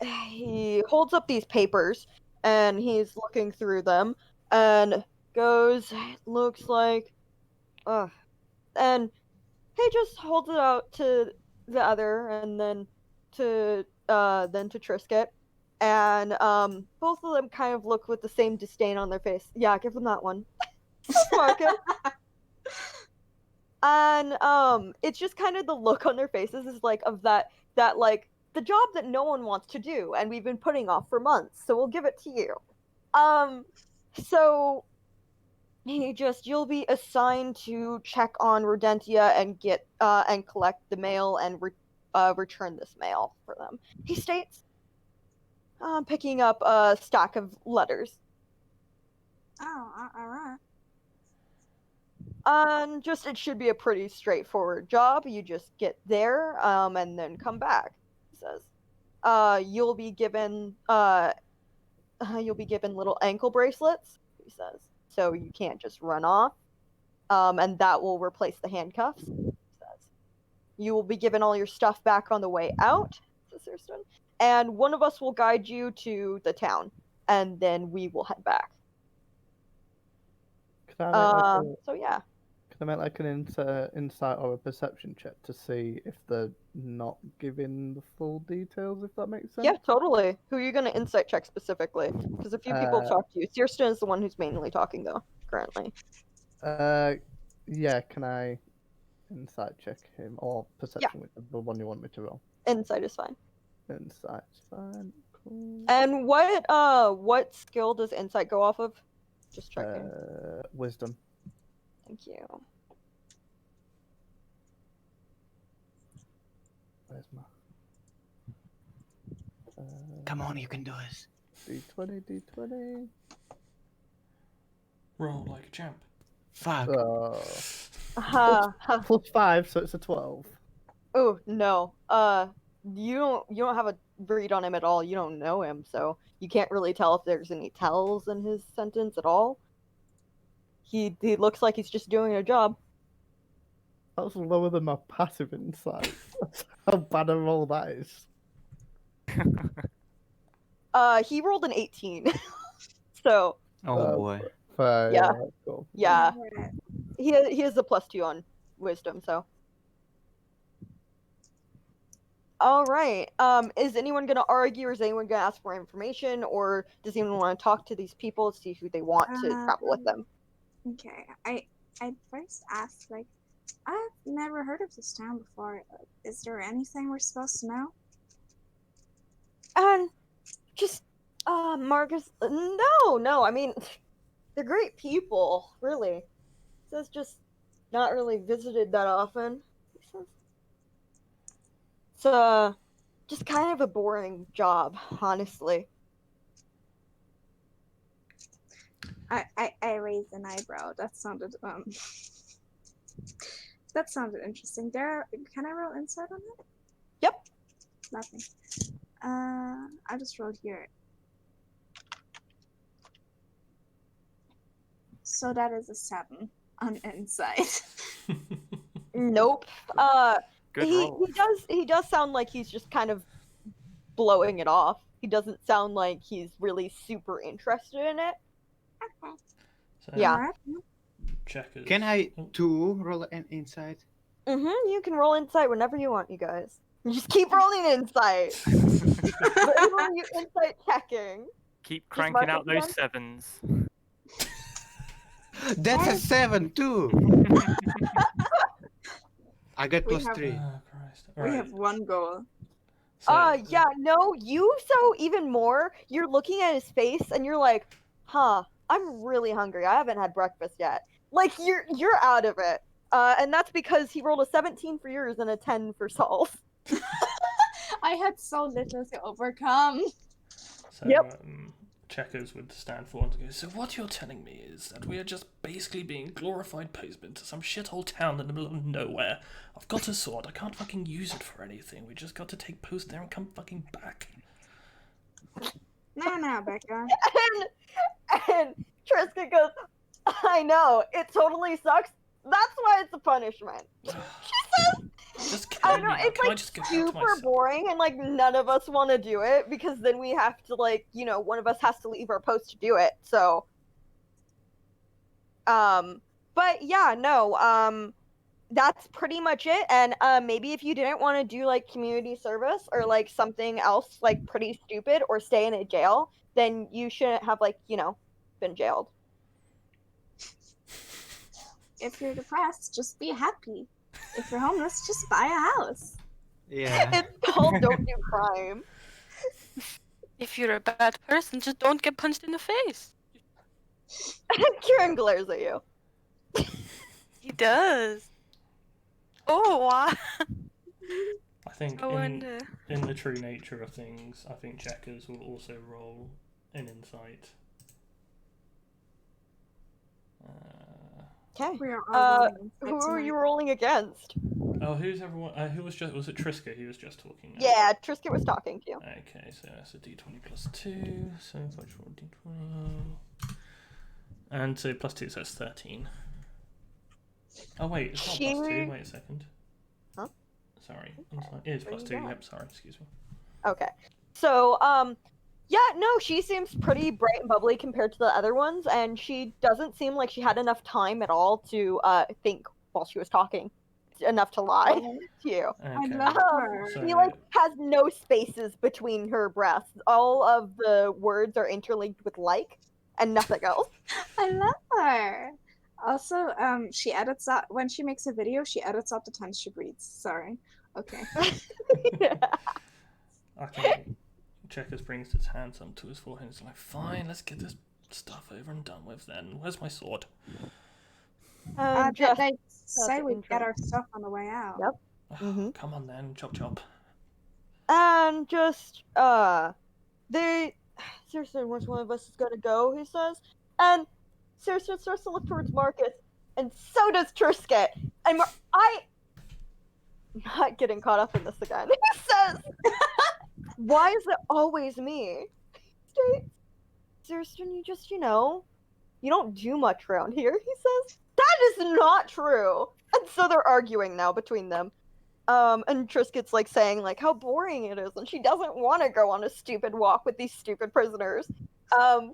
he holds up these papers and he's looking through them and goes, looks like, and he just holds it out to the other and then to Trisket, and both of them kind of look with the same disdain on their face. Yeah, give them that one. Marcus. And it's just kind of the look on their faces is like of that like the job that no one wants to do and we've been putting off for months, so we'll give it to you. So you'll be assigned to check on Rodentia and get and collect the mail and return this mail for them. He states, picking up a stack of letters. Oh, all right. It should be a pretty straightforward job. You just get there, and then come back. He says, you'll be given little ankle bracelets. He says, so you can't just run off. And that will replace the handcuffs. He says, you will be given all your stuff back on the way out. Says Thurston, and one of us will guide you to the town, and then we will head back. So yeah. Can I make like an insight or a perception check to see if they're not giving the full details, if that makes sense? Yeah, totally. Who are you going to insight check specifically? Because a few people talk to you. Searston is the one who's mainly talking, though, currently. Yeah, can I insight check him? Or perception, with the one you want me to roll? Insight is fine. Insight's fine. Cool. And what skill does insight go off of? Just checking. Wisdom. Thank you. Where's my... Come on, you can do this. D20. Roll like a champ. Fuck. Plus 5, so it's a 12. Oh no. You don't have a read on him at all. You don't know him, so you can't really tell if there's any tells in his sentence at all. He looks like he's just doing a job. That's lower than my passive insight. That's how bad a roll that is. He rolled an 18. So. Oh boy. Fair, yeah. Cool. Yeah. He has a +2 on wisdom, so. All right. Is anyone going to argue, or is anyone going to ask for information, or does anyone want to talk to these people to see who they want to travel with them? Okay. I first asked, like, I've never heard of this town before. Is there anything we're supposed to know? Just Marcus. No. I mean, they're great people, really. It's just not really visited that often. It's just kind of a boring job, honestly. I raised an eyebrow. That sounded interesting. Can I roll insight on that? Yep. Lovely. I just rolled here. So that is a 7 on insight. Nope. Good roll. He does sound like he's just kind of blowing it off. He doesn't sound like he's really super interested in it. Okay. So, yeah. Checkers. Can I too roll an insight? You can roll insight whenever you want, you guys. You just keep rolling insight. You insight checking. Keep cranking mark out it those down. sevens. That's a 7 too. I got We plus have- 3. Oh, Christ. We Right. have one goal. So, Yeah, no, even more, you're looking at his face and you're like, huh, I'm really hungry. I haven't had breakfast yet. Like, you're out of it. And that's because he rolled a 17 for yours and a 10 for Saul's. I had so little to overcome. So, Yep. Checkers would stand forward and go, so what you're telling me is that we are just basically being glorified postmen to some shithole town in the middle of nowhere. I've got a sword, I can't fucking use it for anything. We just got to take post there and come fucking back. Nah, Becca. And Triska goes, I know, it totally sucks. That's why it's a punishment. Just I kill know, me now. it's Can I like just go back to super myself? boring and like none of us want to do it because then we have to like, one of us has to leave our post to do it. So but yeah, no, that's pretty much it. And maybe if you didn't want to do like community service or like something else like pretty stupid or stay in a jail, then you shouldn't have like, been jailed. If you're depressed, just be happy. If you're homeless, just buy a house. Yeah. It's called don't do crime. If you're a bad person, just don't get punched in the face. Kieran glares at you. He does. Oh, wow. I think I wonder. in the true nature of things, I think Checkers will also roll an insight. Okay. We are all rolling Who are tonight. you rolling against? Oh, who's everyone? Who was it Triska? He was just talking now. Yeah, Trisket was talking to you. Okay, so that's a d20 plus 2. So if I roll d20. And so plus 2, so that's 13. Oh, wait, it's not plus 2. Wait a second. Huh? Sorry. It is plus 2. Yep, sorry, excuse me. Okay. So, yeah, no, she seems pretty bright and bubbly compared to the other ones, and she doesn't seem like she had enough time at all to think while she was talking, enough to lie to you. I Okay. love her. So, She has no spaces between her breaths. All of the words are interlinked with like, and nothing else. I love her. Also, she edits out when she makes a video. She edits out the times she breathes. Sorry. Okay. okay. Checkers brings his hands up to his forehead and is like, fine, let's get this stuff over and done with then. Where's my sword? Just, they say we intro. get our stuff on the way out. Yep. Oh, come on then, chop chop. And just, seriously, once one of us is gonna go, he says. And seriously starts to look towards Marcus, and so does Trisket. And I'm not getting caught up in this again. He says, why is it always me? States, Seriously, you just, you don't do much around here, he says. That is not true. And so they're arguing now between them. And Trisket's like saying like how boring it is, and she doesn't want to go on a stupid walk with these stupid prisoners.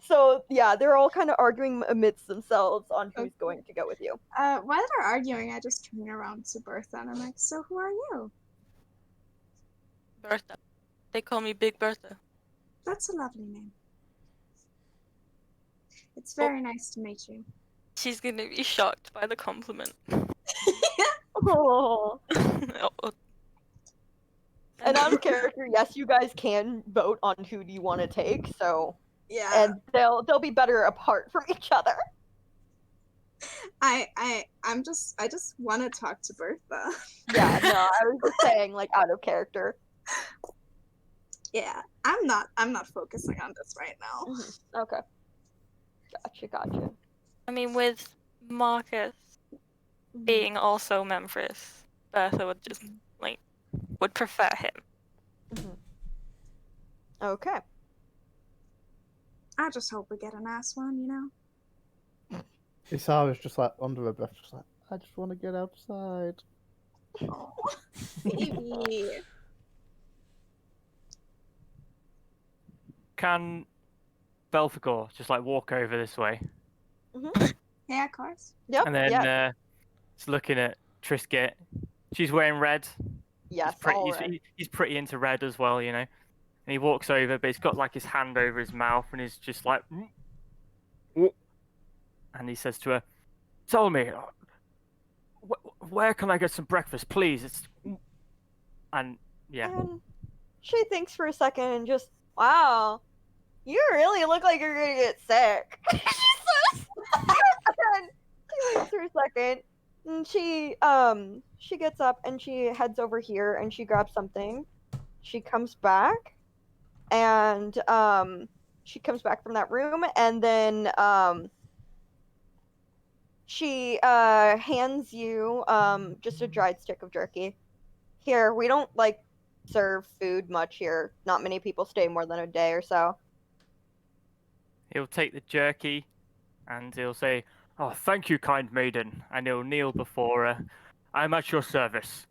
So yeah, they're all kind of arguing amidst themselves on who's going to go with you. While they're arguing, I just turn around to Bertha and I'm like, so who are you? Bertha. They call me Big Bertha. That's a lovely name. It's very nice to meet you. She's gonna be shocked by the compliment. Oh. Oh. And out of character, yes, you guys can vote on who do you want to take. So Yeah. and they'll be better apart from each other. I just want to talk to Bertha. Yeah, no, I was just saying like out of character. Yeah, I'm not focusing on this right now. Okay. Gotcha. I mean, with Marcus being also Memphis, Bertha would just would prefer him. Okay. I just hope we get a nice one, you know? Isara's just like under her breath, just like, I just want to get outside. Oh, baby. Can Belphegor just walk over this way? Yeah, of course. Yep. And then yeah. just looking at Trisket. She's wearing red. Yes. He's pretty, all right. he's pretty into red as well, you know. And he walks over, but he's got like his hand over his mouth, and he's just like, and he says to her, "Tell me, where can I get some breakfast, please?" And yeah. And she thinks for a second and just, wow, you really look like you're gonna get sick. She says. And she waits for a second, and she gets up and she heads over here and she grabs something. She comes back, and she comes back from that room, and then she hands you just a dried stick of jerky. Here, we don't like serve food much here. Not many people stay more than a day or so. He'll take the jerky, and he'll say, "Oh, thank you, kind maiden," and he'll kneel before her. "I'm at your service,"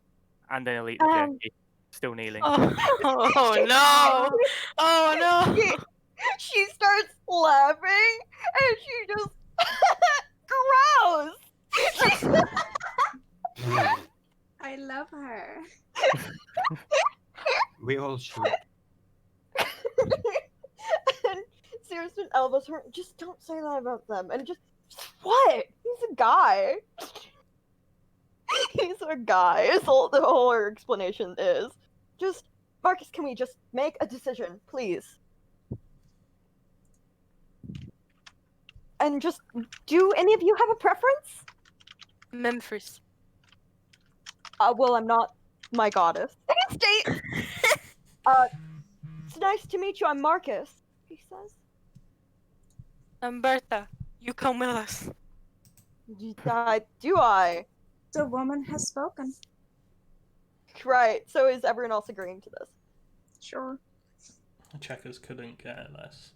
and then he'll eat the jerky, still kneeling. Oh no! Oh no! She starts laughing, and she just gross. I love her. We all should. And Saracen elbows her. Just don't say that about them. And just what? He's a guy. He's a guy. Is all the whole explanation is. Just Marcus, can we just make a decision, please? And just, do any of you have a preference? Memphis. Well, I'm not my goddess. State. It's nice to meet you. I'm Marcus. He says. Bertha, you come with us. Do I? The woman has spoken. Right. So is everyone else agreeing to this? Sure. Checkers couldn't get less.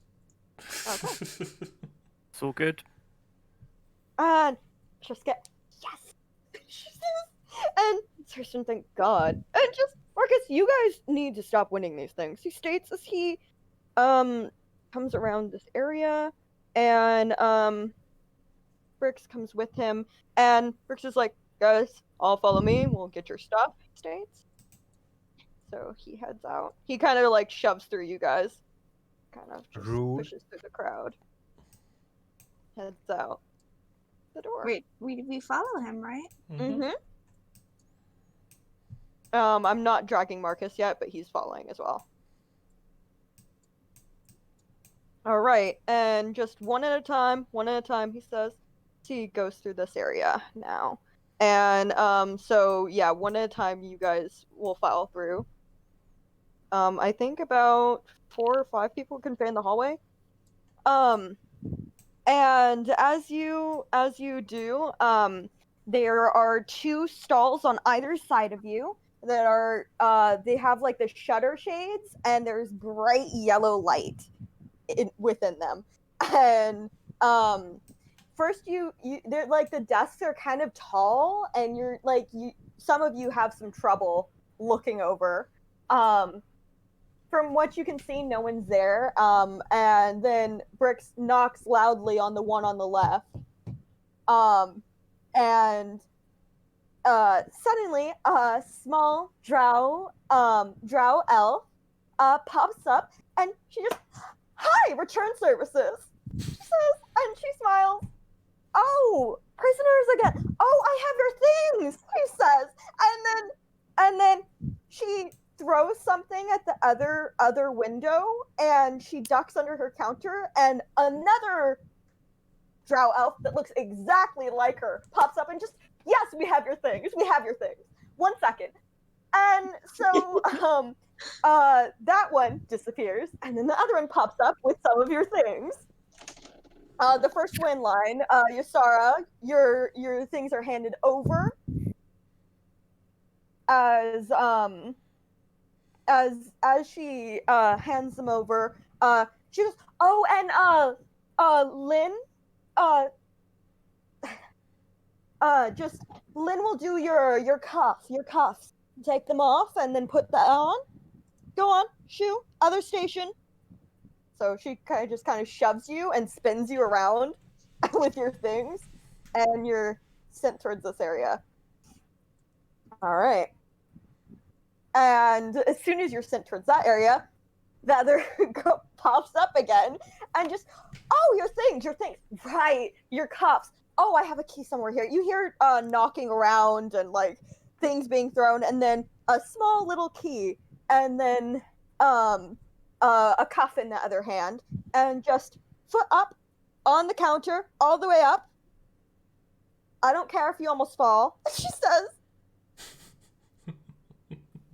Okay. It's all good. And just get yes. She says, and Thurston, thank God. And just Marcus, you guys need to stop winning these things. He states as he comes around this area, and Brix comes with him, and Brix is like, guys, all follow me, we'll get your stuff, he states. So he heads out. He kind of like shoves through you guys. Kind of just pushes through the crowd. Heads out the door. Wait, we follow him, right? Mm-hmm. I'm not dragging Marcus yet, but he's following as well. All right, and just one at a time, he says. He goes through this area now. And so yeah, one at a time you guys will file through. I think about 4 or 5 people can fit in the hallway. And as you do, there are 2 stalls on either side of you that are they have like the shutter shades, and there's bright yellow light within them. And first they're like, the desks are kind of tall, and you're like, some of you have some trouble looking over. From what you can see, no one's there. And then Brix knocks loudly on the one on the left. And suddenly a small drow elf pops up, and she just, "Hi, return services," she says, and she smiles. "Oh, prisoners again. Oh, I have your things," she says. And then she throws something at the other window, and she ducks under her counter, and another drow elf that looks exactly like her pops up and just, "Yes, we have your things. We have your things. 1 second." And so that one disappears, and then the other one pops up with some of your things. The first one in line, Yasara, your things are handed over as she hands them over. She goes, "Oh, and Lynn, just Lynn will do your cuffs. Take them off and then put that on. Go on, shoo, other station." So she kind of shoves you and spins you around with your things, and you're sent towards this area. All right. And as soon as you're sent towards that area, the other girl pops up again and just, oh, your things. Right, your cups. Oh, I have a key somewhere here. You hear knocking around and like things being thrown, and then a small little key, and then a cuff in the other hand, and just foot up on the counter, all the way up. I don't care if you almost fall, she says.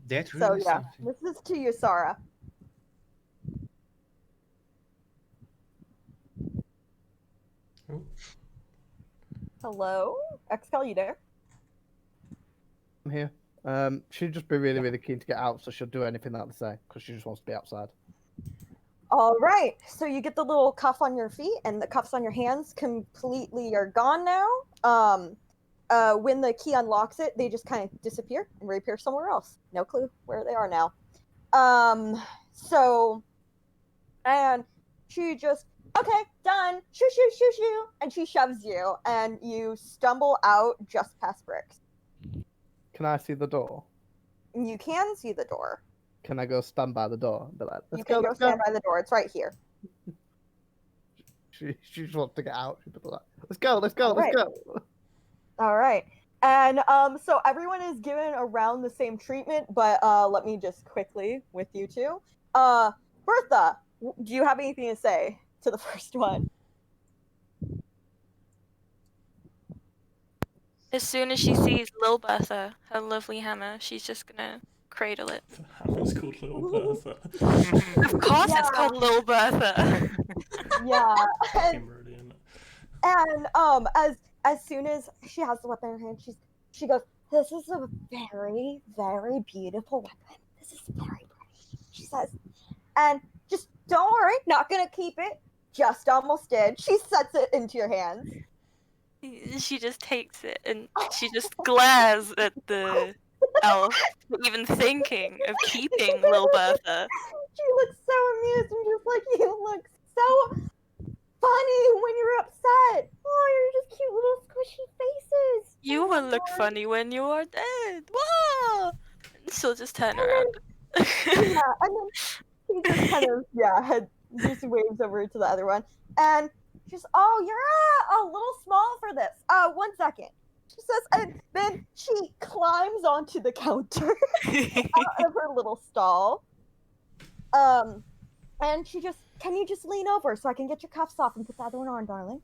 That's So really yeah, something. this is to you, Sarah. Oh. Hello? Excal, you there? I'm here. She'd just be really, really keen to get out, so she'll do anything that they say because she just wants to be outside. All right. So you get the little cuff on your feet, and the cuffs on your hands completely are gone now. When the key unlocks it, they just kind of disappear and reappear somewhere else. No clue where they are now. So, and she just, okay, done. Shoo, shoo, shoo, shoo. And she shoves you, and you stumble out just past bricks. Can I see the door? You can see the door. Can I go stand by the door and be like, You can go stand by the door. It's right here. She just wants to get out. She'd be like, let's go. All right. Go. All right. And so everyone is given around the same treatment, but let me just quickly with you two. Bertha, do you have anything to say to the first one? As soon as she sees Lil Bertha, her lovely hammer, she's just gonna cradle it. The hammer's called Little Bertha. Of course it's called Lil Bertha. Yeah. Fucking brilliant. And as soon as she has the weapon in her hand, she goes, "This is a very, very beautiful weapon. This is very pretty," she says. And just don't worry, not gonna keep it. Just almost did. She sets it into your hands. She just takes it and she just glares at the elf for even thinking of keeping Lil Bertha. She looks so amused and just like, you look so funny when you're upset. Oh, you're just cute little squishy faces. You will look funny when you are dead. Whoa! And she'll just turn around. Yeah, and then she just kind of just waves over to the other one, and she's, oh, you're a little small for this. 1 second. She says, and then she climbs onto the counter out of her little stall. And she just, can you just lean over so I can get your cuffs off and put the other one on, darling?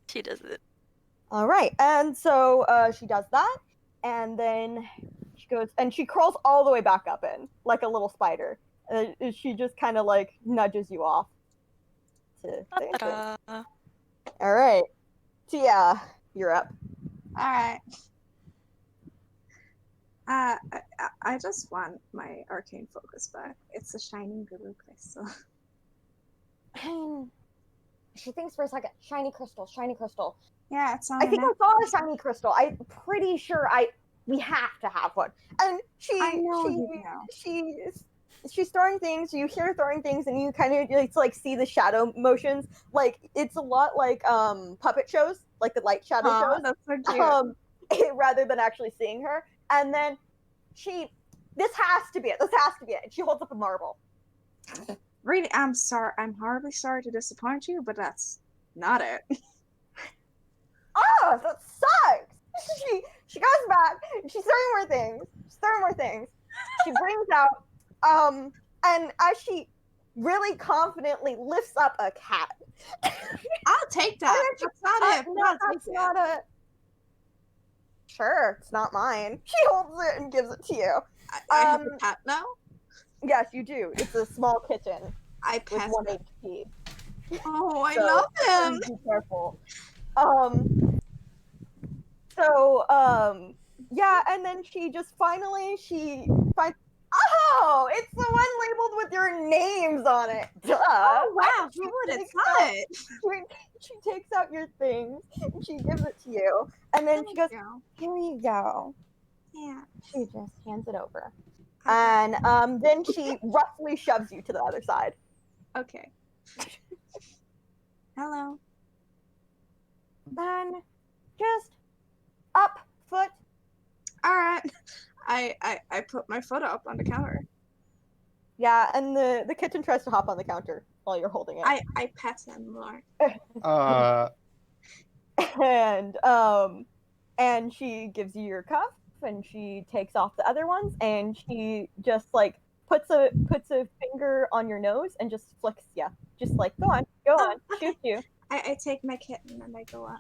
She does it. All right, and so she does that, and then she goes, and she crawls all the way back up in, like a little spider. She just kind of like nudges you off to the entrance. Ta-da. All right, Tia, you're up. All right. I just want my arcane focus back. It's a shining blue crystal. She thinks for a second. Shiny crystal, shiny crystal. Yeah, it's on. I think I saw a shiny crystal. I'm pretty sure we have to have one. And she's throwing things. You hear her throwing things, and you kind of like see the shadow motions. Like it's a lot like puppet shows, like the light shadow shows. That's so cute. Rather than actually seeing her. And then this has to be it. This has to be it. And she holds up a marble. Really, I'm sorry. I'm horribly sorry to disappoint you, but that's not it. Oh, that sucks. She goes back. She's throwing more things. She brings out and as she really confidently lifts up a cat. I'll take that. That's not it. No, that's not a. Sure, it's not mine. She holds it and gives it to you. I have a cat now? Yes, you do. It's a small kitten I with pet 1 him. HP. Oh, I love him. Be careful. Yeah, and then she just finally finds. Oh, it's the one labeled with your names on it. Duh. Oh wow, who would have thought? She takes out your things and she gives it to you, and then she goes, "Here you go." Yeah. She just hands it over, and then she roughly shoves you to the other side. Okay. Hello. Then just up foot. All right. I put my foot up on the counter. Yeah, and the kitten tries to hop on the counter while you're holding it. I pet him more. And she gives you your cuff, and she takes off the other ones, and she just like puts a finger on your nose and just flicks you, just like go on, okay. shoot you. I take my kitten and I go on.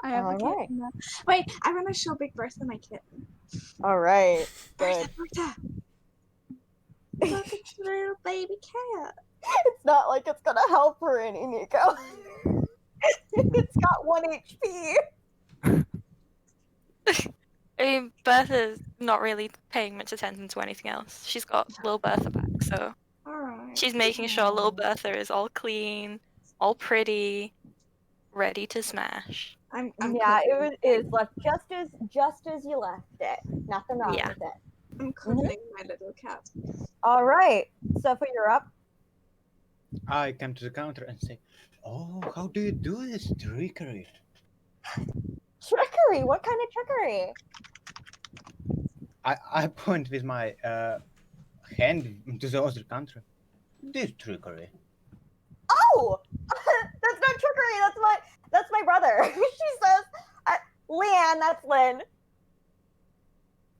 I have All a right. kitten now. Wait, I want to show Big Bertha my kitten. All right, good. Bertha. Look at your little baby cat. It's not like it's gonna help her any, Nico. It's got 1 HP. I mean, Bertha's not really paying much attention to anything else. She's got little Bertha back, so Alright. she's making sure little Bertha is all clean, all pretty, ready to smash. I'm Yeah, cuddling. it is left just as you left it. Nothing wrong Yeah. with it. I'm cuddling my little cat. All right, Sofa, you're up. I come to the counter and say, "Oh, how do you do this trickery?" Trickery? What kind of trickery? I point with my hand to the other counter. This trickery. Oh, that's not trickery. That's my brother. She says, Leanne, that's Lynn.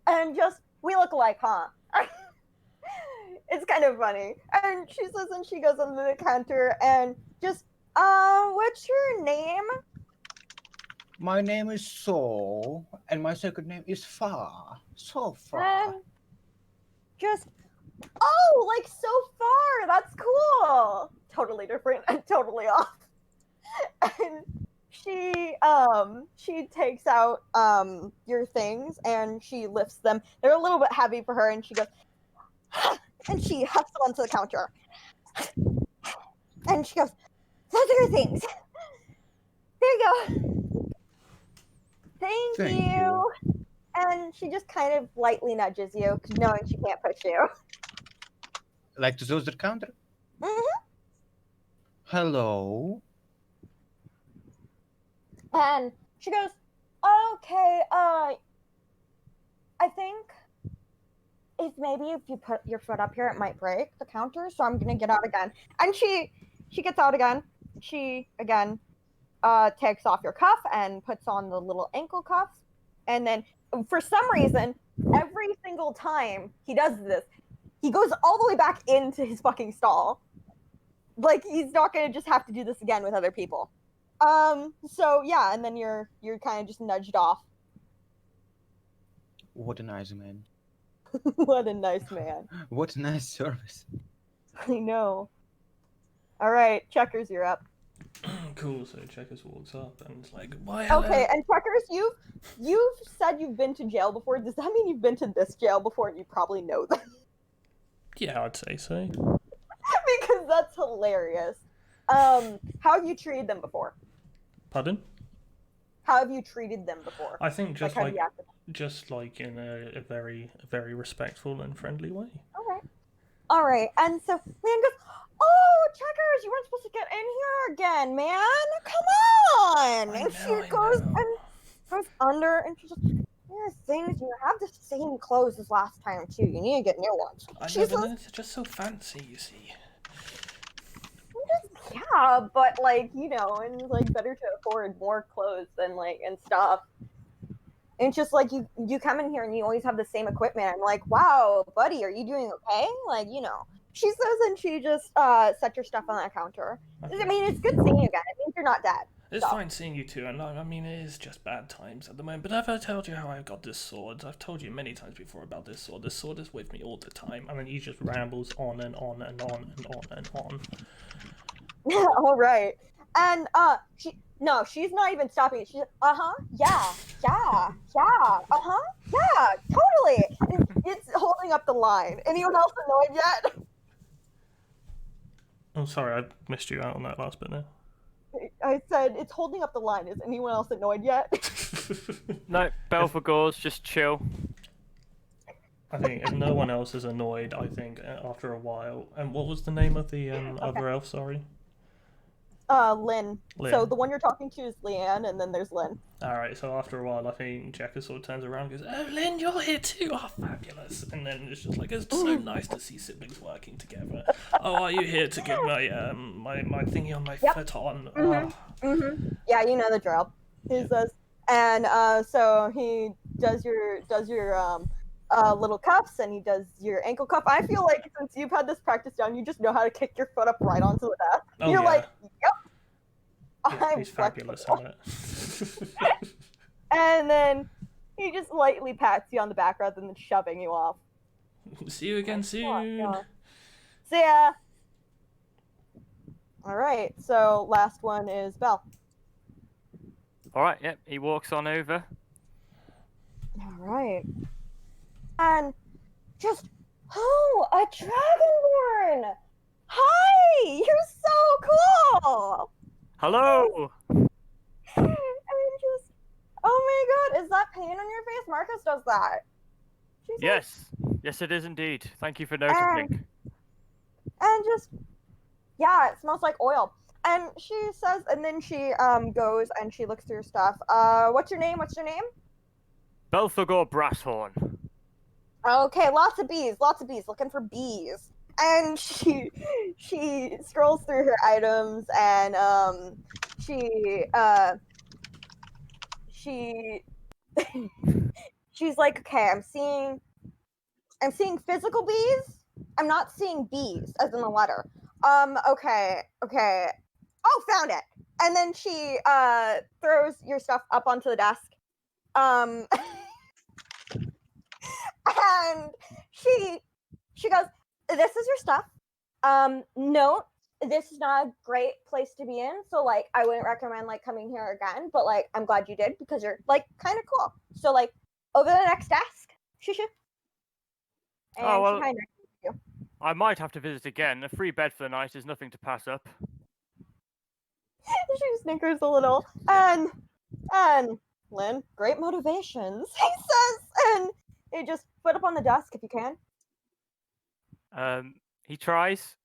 And just, we look alike, huh? It's kind of funny. And she says, and she goes under the counter and just, what's your name? My name is So, and my second name is Fa. So far. And just, oh, like so far. That's cool. Totally different and totally off. And she takes out your things and she lifts them. They're a little bit heavy for her, and she goes, and she huffs onto the counter. And she goes, those are your things. There you go. Thank you. And she just kind of lightly nudges you, knowing she can't push you. Like to the other counter? Mm-hmm. Hello. And she goes, okay, I think if you put your foot up here, it might break the counter, so I'm gonna get out again. And she gets out again. She again takes off your cuff and puts on the little ankle cuffs. And then for some reason, every single time he does this, he goes all the way back into his fucking stall. Like he's not gonna just have to do this again with other people. So yeah, and then you're kind of just nudged off. What a nice man. What a nice man. What a nice service. I know. All right, Checkers, you're up. Cool. So Checkers walks up and is like, "Why?" Hello? Okay, and Checkers, you've said you've been to jail before. Does that mean you've been to this jail before? And you probably know that. Yeah, I'd say so. Because that's hilarious. How have you treated them before? Pardon? How have you treated them before? I think just how do you act with them? just like in a very respectful and friendly way. All right. And so Leanne goes, "Oh, Checkers, you weren't supposed to get in here again, man. Come on!" And she goes under, and she just, "There are things. You have the same clothes as last time too. You need to get new ones." I know, but they're just so fancy, you see. Yeah, but like, you know, and it's like better to afford more clothes than like and stuff. And it's just like you come in here and you always have the same equipment. I'm like, wow, buddy, are you doing okay? Like, you know. She says, and she just set your stuff on that counter. I mean, it's good seeing you again. It means you're not dead. It's fine seeing you too, and I mean, it is just bad times at the moment. But have I told you how I got this sword? I've told you many times before about this sword. This sword is with me all the time. I mean, he just rambles on and on and on and on and on. All right. And she's not even stopping. She's yeah, totally. And it's holding up the line. Anyone else annoyed yet? Oh, sorry, I missed you out on that last bit there. I said it's holding up the line. Is anyone else annoyed yet? No, Belphegor's just chill. I think if no one else is annoyed, I think after a while. And what was the name of the other elf? Sorry. Lynn. Lynn. So the one you're talking to is Leanne, and then there's Lynn. Alright, so after a while, I think Checker sort of turns around and goes, "Oh, Lynn, you're here too! Oh, fabulous!" And then it's just like, it's so nice to see siblings working together. Oh, are you here to get my thingy on my foot on? Yeah, you know the drill. He says, and so he does your little cuffs, and he does your ankle cuff. I feel like since you've had this practice down, you just know how to kick your foot up right onto the desk. Oh, You're yeah. like, yep. Yeah, he's fabulous at it. And then he just lightly pats you on the back rather than shoving you off. See you again soon. See ya. All right, so last one is Belle. All right, yep. He walks on over. All right. And just, oh, a dragonborn! Hi! You're so cool! Hello. And just, oh my god, is that paint on your face? Marcus does that. She's Yes. Yes, it is indeed. Thank you for noticing. and just, yeah, it smells like oil. And she says, and then she goes and she looks through her stuff. What's your name? What's your name? Belphegor Brasshorn. Okay, lots of bees, looking for bees. And she scrolls through her items, and she's like, okay, I'm seeing physical bees. I'm not seeing bees as in the letter. Okay. Oh, found it. And then she throws your stuff up onto the desk. And she goes, this is your stuff. Note, this is not a great place to be in, so like I wouldn't recommend like coming here again, but like I'm glad you did because you're like kind of cool. So like over the next desk. Shoo. And Oh, well, she kind of I might have to visit again. A free bed for the night is nothing to pass up. she snickers a little. And Lynn, great motivations, he says, and he just put up on the desk if you can. He tries.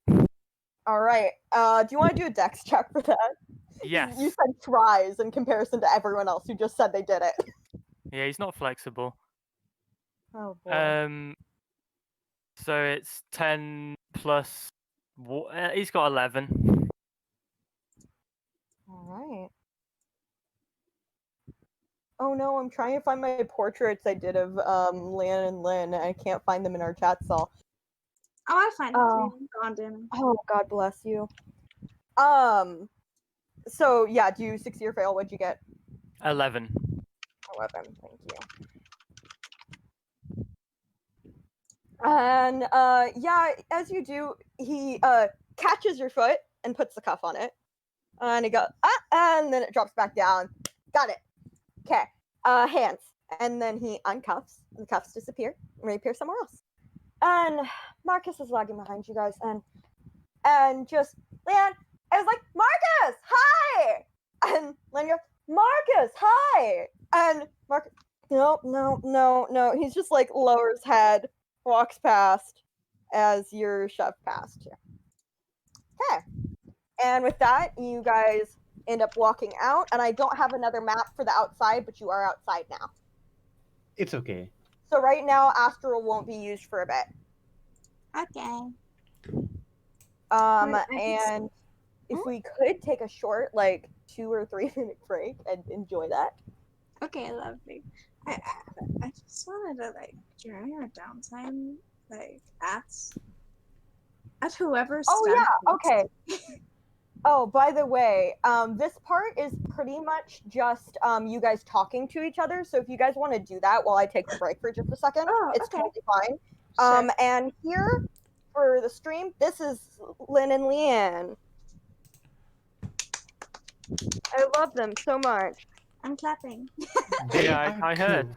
All right. Do you want to do a dex check for that? Yes. You said tries in comparison to everyone else who just said they did it. Yeah, he's not flexible. Oh boy. So it's 10 plus. He's got 11. All right. Oh no, I'm trying to find my portraits I did of Lan and Lynn. I can't find them in our chat cell. Oh, I find it for you. Go on, Danny. Oh, God bless you. So yeah, do you succeed or fail? What'd you get? 11. 11. Thank you. And yeah, as you do, he catches your foot and puts the cuff on it, and he goes and then it drops back down. Got it. Okay. Hands, and then he uncuffs, and the cuffs disappear and reappear somewhere else. And Marcus is lagging behind you guys, and just Lan is like, Marcus, hi! And Lan goes, Marcus, hi! And Marcus, no. He's just like lowers head, walks past as you're shoved past you. Okay. And with that, you guys end up walking out, and I don't have another map for the outside, but you are outside now. It's okay. So right now, Astral won't be used for a bit. Okay. And if we could take a short, like 2 or 3 minute break, I'd enjoy that. Okay, lovely. I just wanted to like during our downtime, like at whoever's. Oh yeah, okay. Oh, by the way, this part is pretty much just you guys talking to each other. So if you guys want to do that while I take the break for just a second, it's totally fine. Sure. And here for the stream, this is Lynn and Leanne. I love them so much. I'm clapping. Yeah, I heard.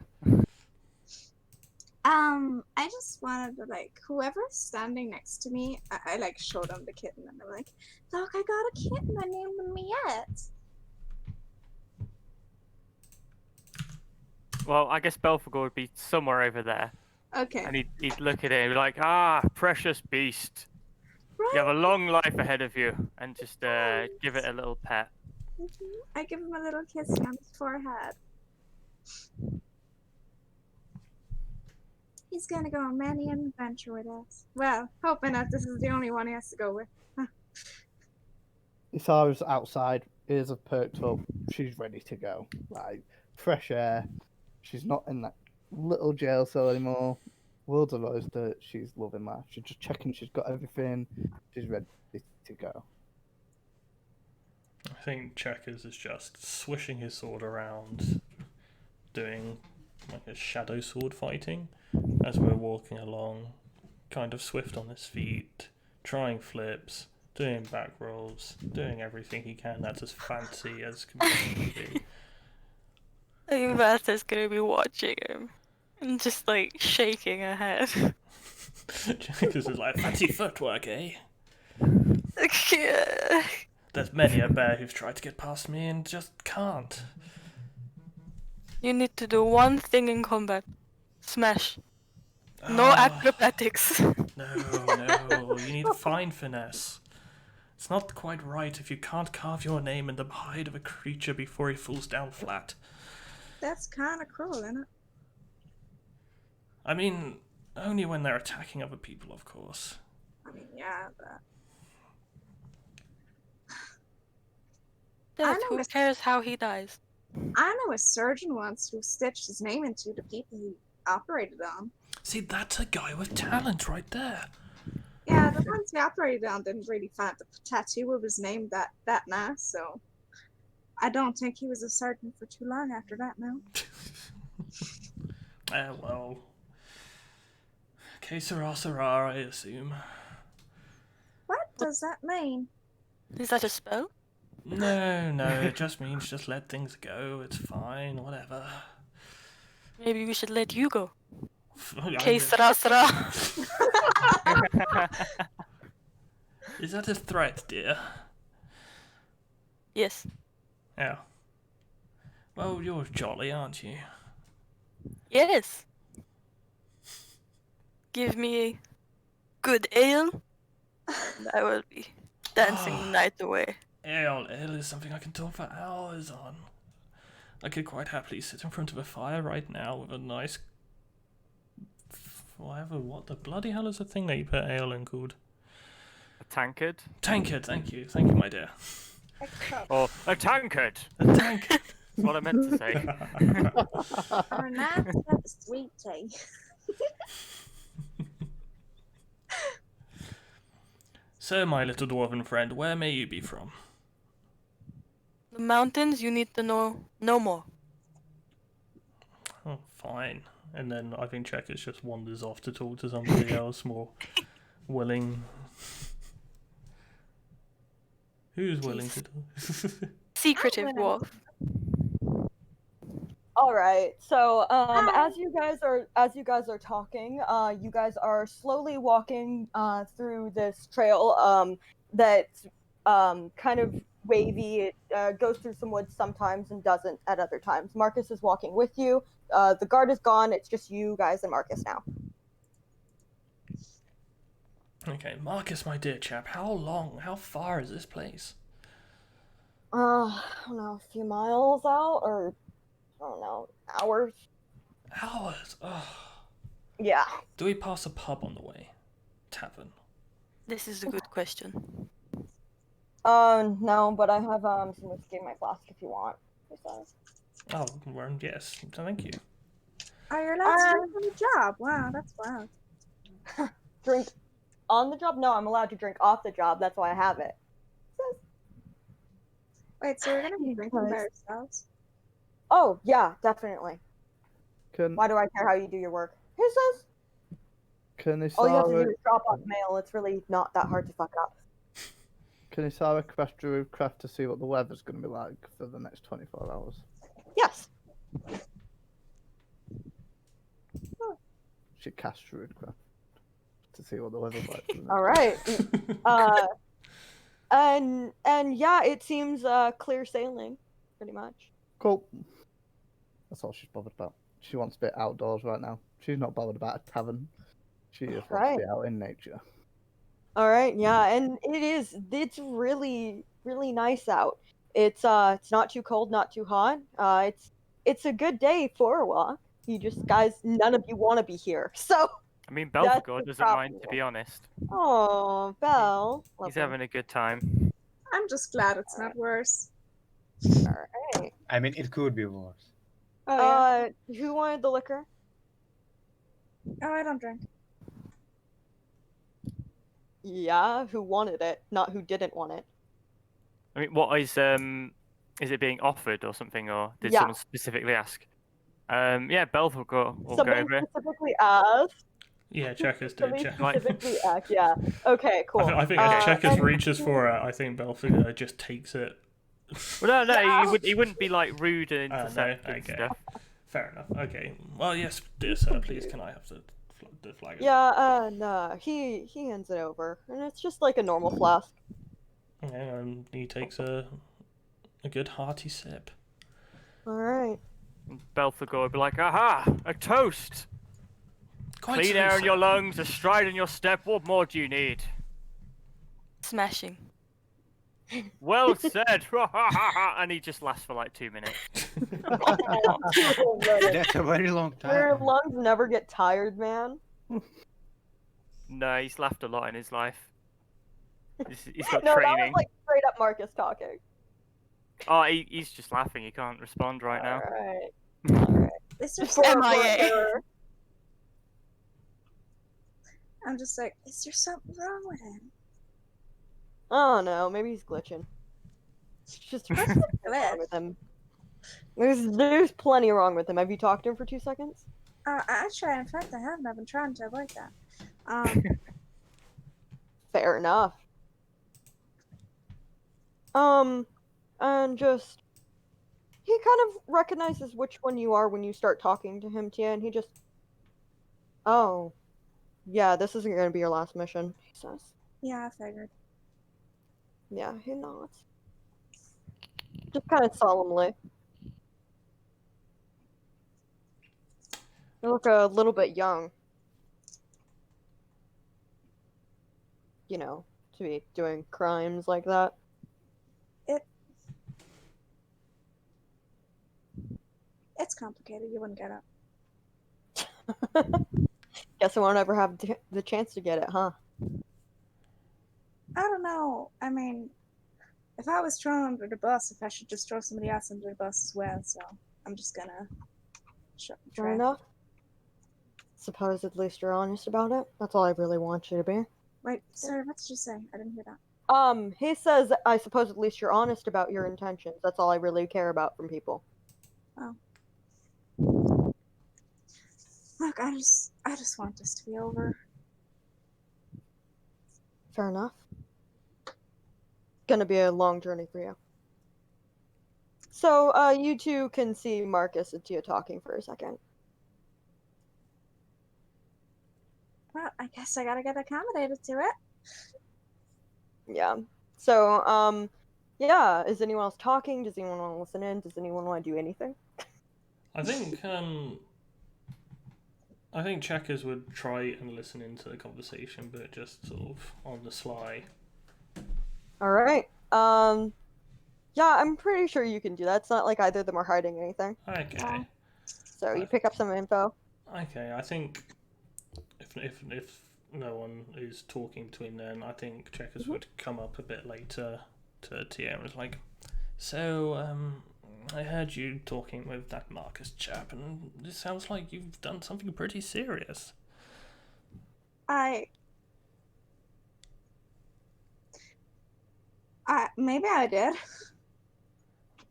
I just wanted to like whoever's standing next to me, I like show them the kitten and I'm like, look, I got a kitten. I named him Miette. Well, I guess Belphegor would be somewhere over there. Okay. And he'd look at it and be like, ah, precious beast. Right, You have a long life ahead of you, and just give it a little pet. I give him a little kiss on his forehead. He's gonna go on many an adventure with us. Well, hoping that this is the only one he has to go with. Isara's outside, ears have perked up. She's ready to go. Like, fresh air. She's not in that little jail cell anymore. World's a roaster. She's loving life. She's just checking she's got everything. She's ready to go. I think Checkers is just swishing his sword around, doing like a shadow sword fighting as we're walking along, kind of swift on his feet, trying flips, doing back rolls, doing everything he can that's as fancy as can possibly be. I think Bertha's gonna be watching him and just like shaking her head. Checkers is like, fancy footwork, eh? Yeah. There's many a bear who's tried to get past me and just can't. You need to do one thing in combat. Smash. No Ah, acrobatics. No, you need fine finesse. It's not quite right if you can't carve your name in the hide of a creature before he falls down flat. That's kind of cruel, isn't it? I mean, only when they're attacking other people, of course. I mean, yeah, but Dad, know who it's- cares how he dies? I know a surgeon once who stitched his name into the people he operated on. See, that's a guy with talent right there. Yeah, the ones he operated on didn't really find the tattoo of his name that nice, so I don't think he was a surgeon for too long after that now. Well. Que sera, sera, I assume. What does that mean? Is that a spell? No, it just means just let things go. It's fine, whatever. Maybe we should let you go. I Que mean, sera sera. is that a threat, dear? Yes. Yeah. Well, you're jolly, aren't you? Yes. Give me a good ale, and I will be dancing the night away. Ale is something I can talk for hours on. I could quite happily sit in front of a fire right now with a nice... what the bloody hell is the thing that you put ale in called? A tankard? Tankard, thank you, my dear. A cup. Or a tankard! A tankard. That's what I meant to say. Or a nice cup of sweet tea. So, my little dwarven friend, where may you be from? The mountains, you need to know no more. Oh, fine. And then I think Checkers just wanders off to talk to somebody else more willing. Who's willing to talk? Secretive Oh, dwarf. All right. So, as you guys are talking, you guys are slowly walking through this trail that's kind of wavy. It goes through some woods sometimes and doesn't at other times. Marcus is walking with you. The guard is gone. It's just you guys and Marcus now. Okay, Marcus, my dear chap, how far is this place? I don't know, a few miles out, or I don't know, hours. Hours? Ugh. Yeah. Do we pass a pub on the way? Tavern? This is a good question. No, but I have some whiskey in my flask if you want. He says. Oh, well, yes, thank you. Oh, you're allowed to drink on the job. Wow, that's wild. Drink on the job? No, I'm allowed to drink off the job. That's why I have it. Wait, so we're gonna be drinking by ourselves? Oh, yeah, definitely. Can Why do I care how you do your work? He says. can All you have to do Isara is drop off mail. It's really not that hard to fuck up. can Isara craft Druidcraft to see what the weather's going to be like for the next 24 hours? Yes. She cast Druidcraft to see what the weather's like. For the next All right. And yeah, it seems clear sailing, pretty much. Cool. That's all she's bothered about. She wants to be outdoors right now. She's not bothered about a tavern. She just wants to be out in nature. All right, yeah, and it's really really nice out. It's not too cold, not too hot. It's a good day for a walk. You just guys, none of you want to be here, so I mean, that's Belphegor the doesn't mind, problem. to be honest. Oh, Belle, He's lovely. having a good time. I'm just glad it's not worse. All right. I mean, it could be worse. Oh yeah. Who wanted the liquor? Oh, I don't drink. Yeah, who wanted it, not who didn't want it. I mean, what is it being offered or something, or did Yeah. someone specifically ask? Yeah, Belphegor will go Somebody over it. specifically asked. Yeah, Checkers did. Somebody Check. specifically asked. Yeah. Okay. Cool. I think as Checkers and- reaches for it, I think Belfiger just takes it. Well, no, Yeah. he wouldn't be like rude and No, intercept and okay. stuff. Fair enough. Okay. Well, yes, dear sir, please can I have the flag? Yeah. No. He hands it over, and it's just like a normal flask. Okay, and he takes a good hearty sip. All right. Belphegor would be like, aha, a toast! Quite Clean so, air in sir. your lungs, a stride in your step, what more do you need? Smashing. Well said! And he just lasts for like 2 minutes. That's a very long Your time. lungs never get tired, man. No, he's laughed a lot in his life. He's got No, that was training. like straight up Marcus talking. Oh, he's just laughing, he can't respond right now. All right. Is there For- MIA. for- I'm just like, is there something wrong with him? Oh no, maybe he's glitching. It's just what's wrong with him. There's plenty wrong with him. Have you talked to him for 2 seconds? Actually, in fact, I haven't. I've been trying to avoid that. Fair enough. And just he kind of recognizes which one you are when you start talking to him, Tia, and he just, oh, yeah, this isn't gonna be your last mission, he says. Yeah, I figured. Yeah, he nods. Just kind of solemnly. You look a little bit young. You know, to be doing crimes like that. It's complicated. You wouldn't get it. Guess I won't ever have the chance to get it, huh? I don't know. I mean, if I was thrown under the bus, if I should just throw somebody else under the bus as well, so I'm just gonna shut the Fair trap. enough. Suppose at least you're honest about it. That's all I really want you to be. Wait, sir, what did you say? I didn't hear that. He says, I suppose at least you're honest about your intentions. That's all I really care about from people. Look, I just want this to be over. Fair enough. Gonna be a long journey for you. So, you two can see Marcus and Tia talking for a second. Well, I guess I gotta get accommodated to it. Yeah. So, yeah, is anyone else talking? Does anyone want to listen in? Does anyone want to do anything? I think Checkers would try and listen into the conversation, but just sort of on the sly. Alright. Yeah, I'm pretty sure you can do that. It's not like either of them are hiding anything. Okay. So you pick up some info. Okay, I think if no one is talking between them, I think Checkers would come up a bit later to Tia and was like, so, I heard you talking with that Marcus chap, and it sounds like you've done something pretty serious. Maybe I did.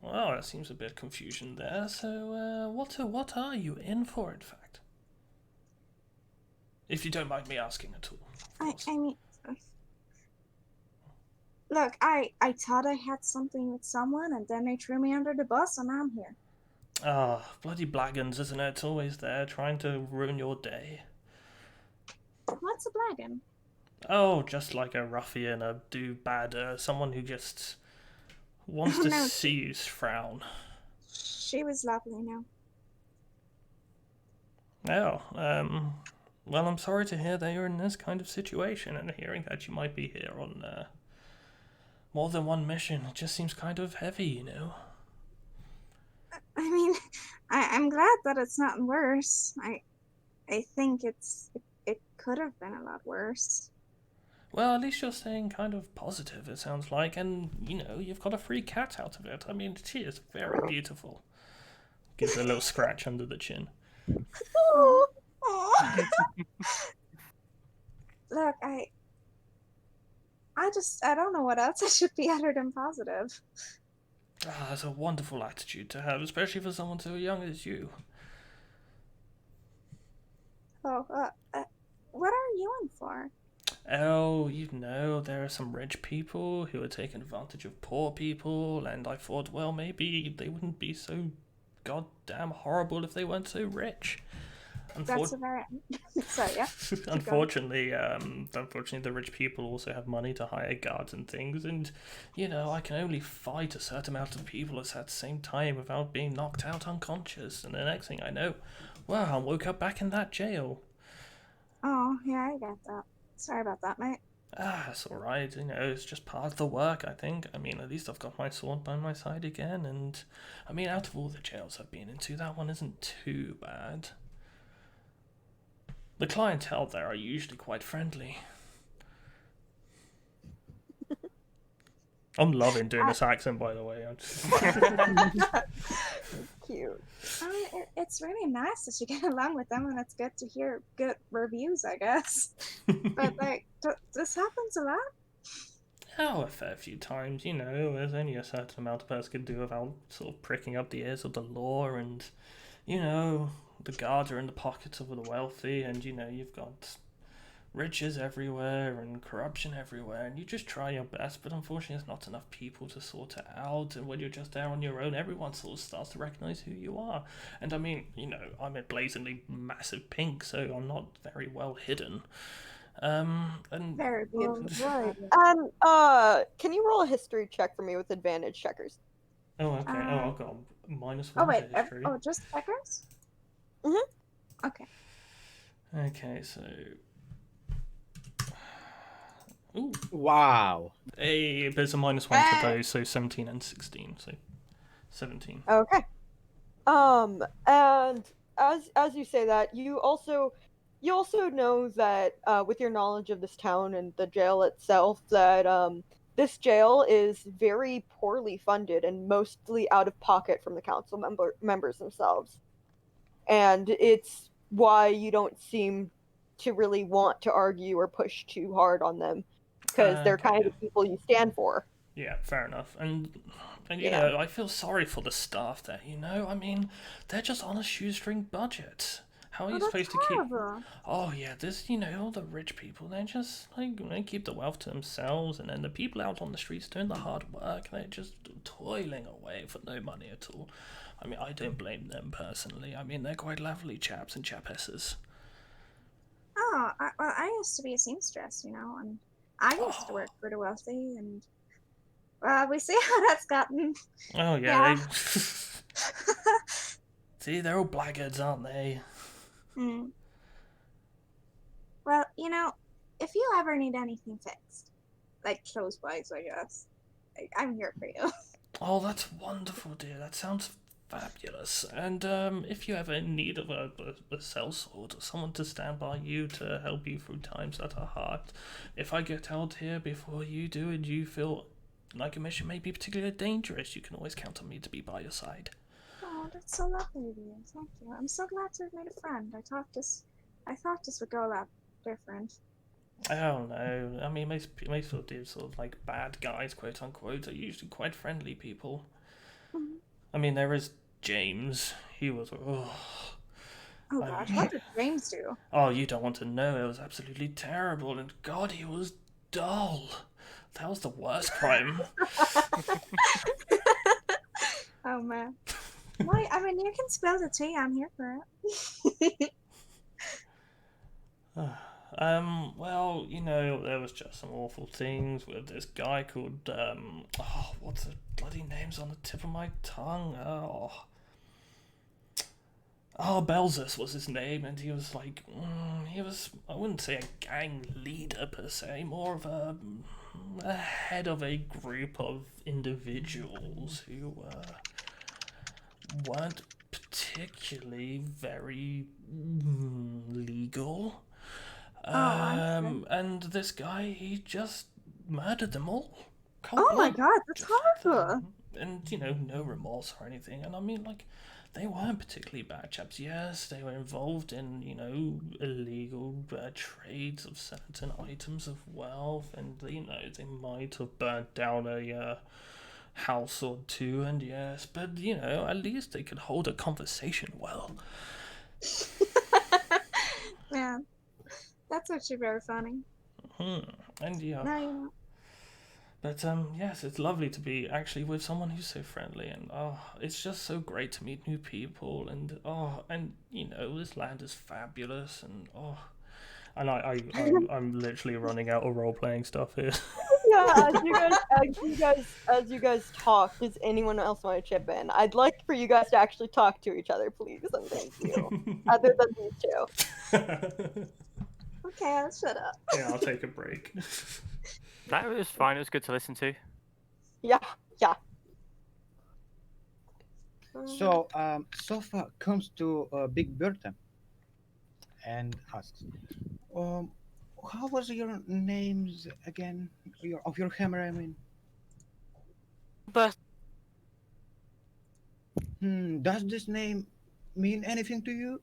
Well, there seems a bit of confusion there, so, what are you in for, in fact? If you don't mind me asking at all. I mean, look, I thought I had something with someone, and then they threw me under the bus, and I'm here. Ah, bloody blackguns, isn't it? It's always there, trying to ruin your day. What's a blacken? Oh, just like a ruffian, a do-bad, someone who just wants to No. see you frown. She was lovely, now. Oh, Well, I'm sorry to hear that you're in this kind of situation, and hearing that you might be here on more than one mission, it just seems kind of heavy, you know? I mean, I'm glad that it's not worse. I think it could have been a lot worse. Well, at least you're staying kind of positive, it sounds like, and, you know, you've got a free cat out of it. I mean, she is very beautiful. Gives her a little scratch under the chin. Oh. Aw. Look, I don't know what else I should be other than positive. Ah, that's a wonderful attitude to have, especially for someone so young as you. Oh, what are you in for? Oh, you know, there are some rich people who are taking advantage of poor people, and I thought, well, maybe they wouldn't be so goddamn horrible if they weren't so rich. That's a very sorry, yeah. Unfortunately, the rich people also have money to hire guards and things, and you know, I can only fight a certain amount of people at the same time without being knocked out unconscious. And the next thing I know, well, I woke up back in that jail. Oh, yeah, I get that. Sorry about that, mate. Ah, it's alright, you know, it's just part of the work, I think. I mean, at least I've got my sword by my side again, and I mean, out of all the jails I've been into, that one isn't too bad. The clientele there are usually quite friendly. I'm loving doing this accent, by the way. Cute. It's really nice that you get along with them, and it's good to hear good reviews, I guess. But like, this happens a lot. Oh, a fair few times, you know. There's only a certain amount a person can do without sort of pricking up the ears of the law, and you know, the guards are in the pockets of the wealthy, and you know, you've got riches everywhere and corruption everywhere, and you just try your best, but unfortunately there's not enough people to sort it out, and when you're just there on your own, everyone sort of starts to recognize who you are. And I mean, you know, I'm a blazingly massive pink, so I'm not very well hidden. And Very beautiful. Right. And can you roll a history check for me with advantage, checkers? oh, okay. Oh, I've got a -1 Oh wait, to history. just checkers? Mhm. Okay. Okay, so ooh, Wow. there's a -1 to those, so 17 and 16, so 17. Okay. And as you say that, you also know that with your knowledge of this town and the jail itself, that this jail is very poorly funded and mostly out of pocket from the council members themselves. And it's why you don't seem to really want to argue or push too hard on them, because they're Okay, kind yeah. of the people you stand for. Yeah, fair enough. And you Yeah. know, I feel sorry for the staff there, you know? I mean, they're just on a shoestring budget. How are you that's supposed to horrible. keep... Oh, yeah, this, you know, all the rich people, they just, like, they keep the wealth to themselves, and then the people out on the streets doing the hard work, they're just toiling away for no money at all. I mean, I don't blame them personally. I mean, they're quite lovely chaps and chapesses. Oh, I used to be a seamstress, you know, and I used to work for the wealthy, and we see how that's gotten. Oh, yeah, Yeah. they... See, they're all blackguards, aren't they? Hmm. Well, you know, if you ever need anything fixed, like clothes-wise, I guess, I'm here for you. Oh, that's wonderful, dear. That sounds fabulous. And if you ever in need of a sellsword or someone to stand by you to help you through times that are hard, if I get out here before you do and you feel like a mission may be particularly dangerous, you can always count on me to be by your side. Oh, that's so lovely of you. Thank you. I'm so glad to have made a friend. I thought this would go a lot different. I don't know. I mean, most sort of like bad guys, quote unquote, are usually quite friendly people. Mhm. I mean, there is James. He was. Oh gosh, what did James do? Oh, you don't want to know. It was absolutely terrible, and God, he was dull. That was the worst crime. Oh man. Why? I mean, you can spill the tea. I'm here for it. Well, you know, there was just some awful things with this guy called, what's the bloody name's on the tip of my tongue? Oh. Oh, Belzus was his name, and he was like, he was, I wouldn't say a gang leader per se, more of a head of a group of individuals who weren't particularly very legal. I see. And this guy, he just murdered them all. Cold Oh my blood. god, that's Just like horrible. that. And, no remorse or anything. And I mean, like, they weren't particularly bad chaps. Yes, they were involved in, illegal trades of certain items of wealth. And, they might have burnt down a house or two. And yes, but, at least they could hold a conversation well. Yeah, that's actually very funny. And yeah. Now you know. But yes, it's lovely to be actually with someone who's so friendly, and it's just so great to meet new people, and this land is fabulous, and I'm literally running out of role playing stuff here. Yeah, as you guys talk, does anyone else want to chip in? I'd like for you guys to actually talk to each other, please, and thank you. Other than these two. Okay, let's shut up. Yeah, I'll take a break. That was fine. It was good to listen to. Yeah. So, Sofa comes to Big Bertha and asks, um, how was your names again? Of your hammer, I mean. But Does this name mean anything to you?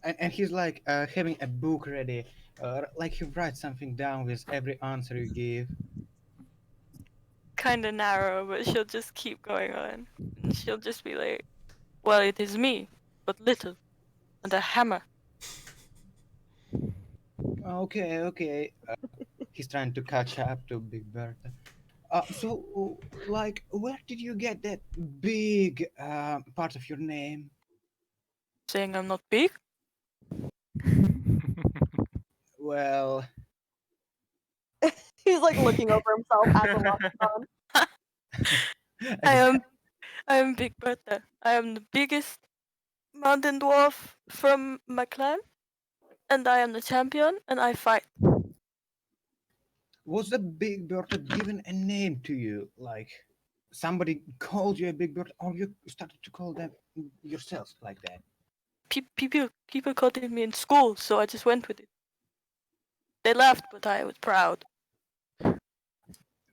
And he's like having a book ready, like he writes something down with every answer you give. kind of narrow, but she'll just keep going on. And she'll just be like, well, it is me, but little, and a hammer. Okay. He's trying to catch up to Big Bertha. So, like, where did you get that big part of your name? Saying I'm not big? Well, He's like looking over himself at the lockdown. I am Big Bertha. I am the biggest mountain dwarf from my clan, and I am the champion, and I fight. was the Big Bertha given a name to you? Like, somebody called you a Big Bertha, or you started to call them yourself like that? People called it me in school, so I just went with it. They laughed, but I was proud.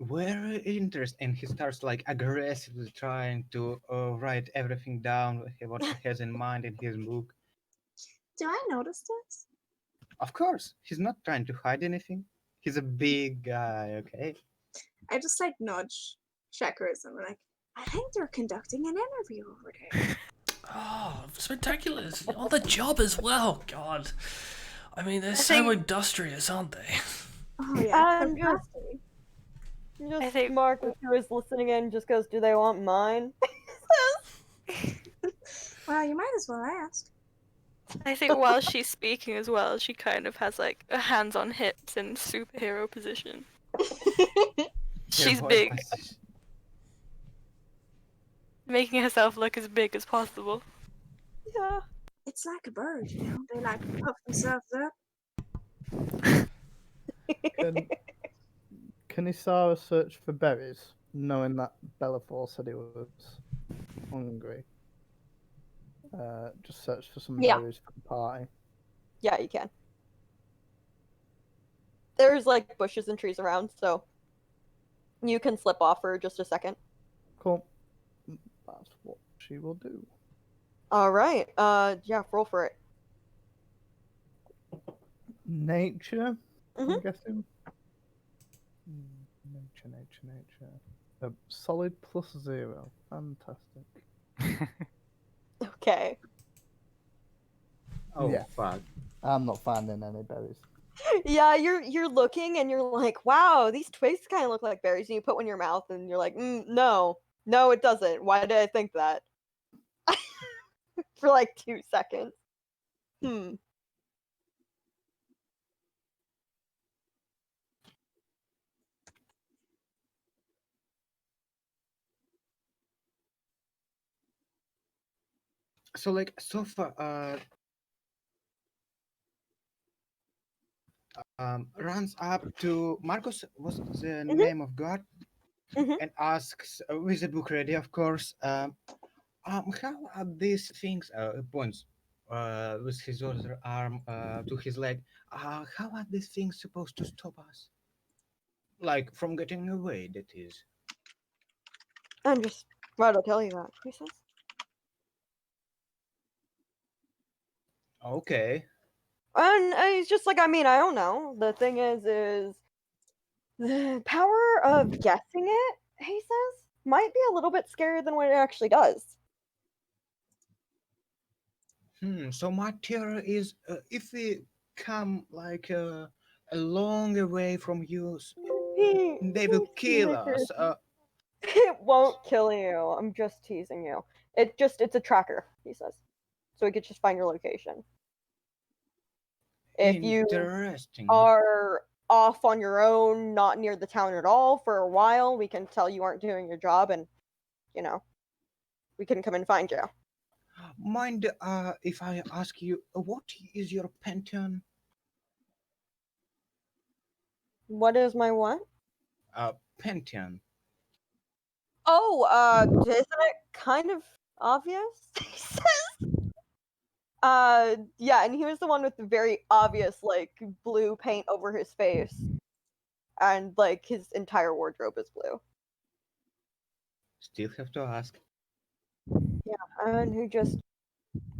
Very interesting. He starts like aggressively trying to write everything down what he has in mind in his book. Do I notice this? Of course, he's not trying to hide anything. He's a big guy, okay? I just like nudge checkers and I'm like, I think they're conducting an interview over there. Oh, spectacular. On the job as well. God. I mean, they're so think- industrious, aren't they? Oh yeah. And just I think- Mark, who is listening in, just goes, "Do they want mine?" Well, you might as well ask. I think while she's speaking as well, she kind of has like her hands on hips in superhero position. She's Hero big, position. making herself look as big as possible. Yeah. It's like a bird, you know. They like to puff themselves up. Can Isara search for berries, knowing that Bellafor said he was hungry? Just search for some Yeah. berries for the party. Yeah, you can. There's like bushes and trees around, so you can slip off for just a second. Cool. That's what she will do. All right. Yeah, roll for it. Nature, I'm Mhm. guessing. Nature. A solid +0. Fantastic. Okay. Oh, Yeah. fuck. I'm not finding any berries. Yeah, you're looking and you're like, wow, these twigs kind of look like berries. And you put one in your mouth and you're like, no, it doesn't. Why did I think that? For like 2 seconds. So like so far, runs up to Marcos was the Mhm, name of God, mhm. and asks, with the book ready, of course. How are these things? Points with his other arm to his leg. How are these things supposed to stop us? Like from getting away, that is. I'm just about to tell you that, he says. Okay. And he's just like, I mean, I don't know. The thing is the power of guessing it, he says, might be a little bit scarier than what it actually does. So my theory is, if we come like a long way from you, they will He kill snickers. us. It won't kill you. I'm just teasing you. It's a tracker, he says. So it could just find your location. If you Interesting. are off on your own, not near the town at all for a while, we can tell you aren't doing your job and, you know, we can come and find you. Mind if I ask you, what is your pantheon? What is my what? Pantheon. Oh, isn't it kind of obvious? He says. Yeah, and he was the one with the very obvious, like, blue paint over his face. And, like, his entire wardrobe is blue. Still have to ask. Yeah, and who just.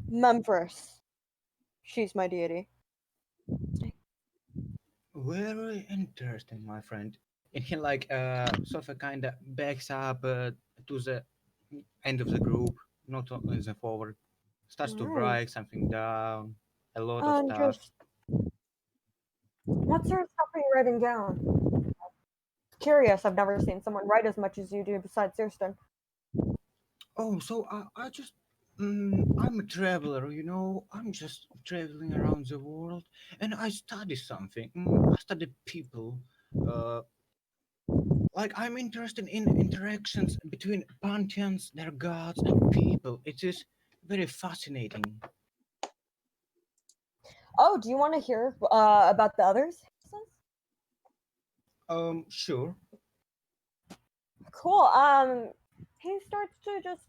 Memphis. She's my deity. Very interesting, my friend. And he like sort of kind of backs up to the end of the group, not in the forward. Starts to Alright. write something down, a lot of And stuff. just. What sort of stuff are you writing down? Curious, I've never seen someone write as much as you do besides Thurston. Oh, so I just. I'm a traveler, you know. I'm just traveling around the world, and I study something. I study people. Uh, like I'm interested in interactions between pantheons, their gods, and people. It is very fascinating. Oh, do you want to hear about the others? Sure. Cool. He starts to just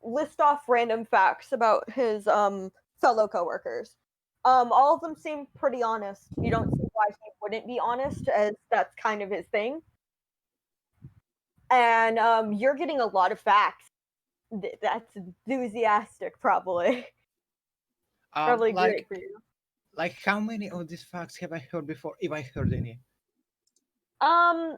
list off random facts about his fellow coworkers. All of them seem pretty honest. You don't see why he wouldn't be honest, as that's kind of his thing. And you're getting a lot of facts. That's enthusiastic, probably. Probably great Like for you. how many of these facts have I heard before, if I heard any? Um,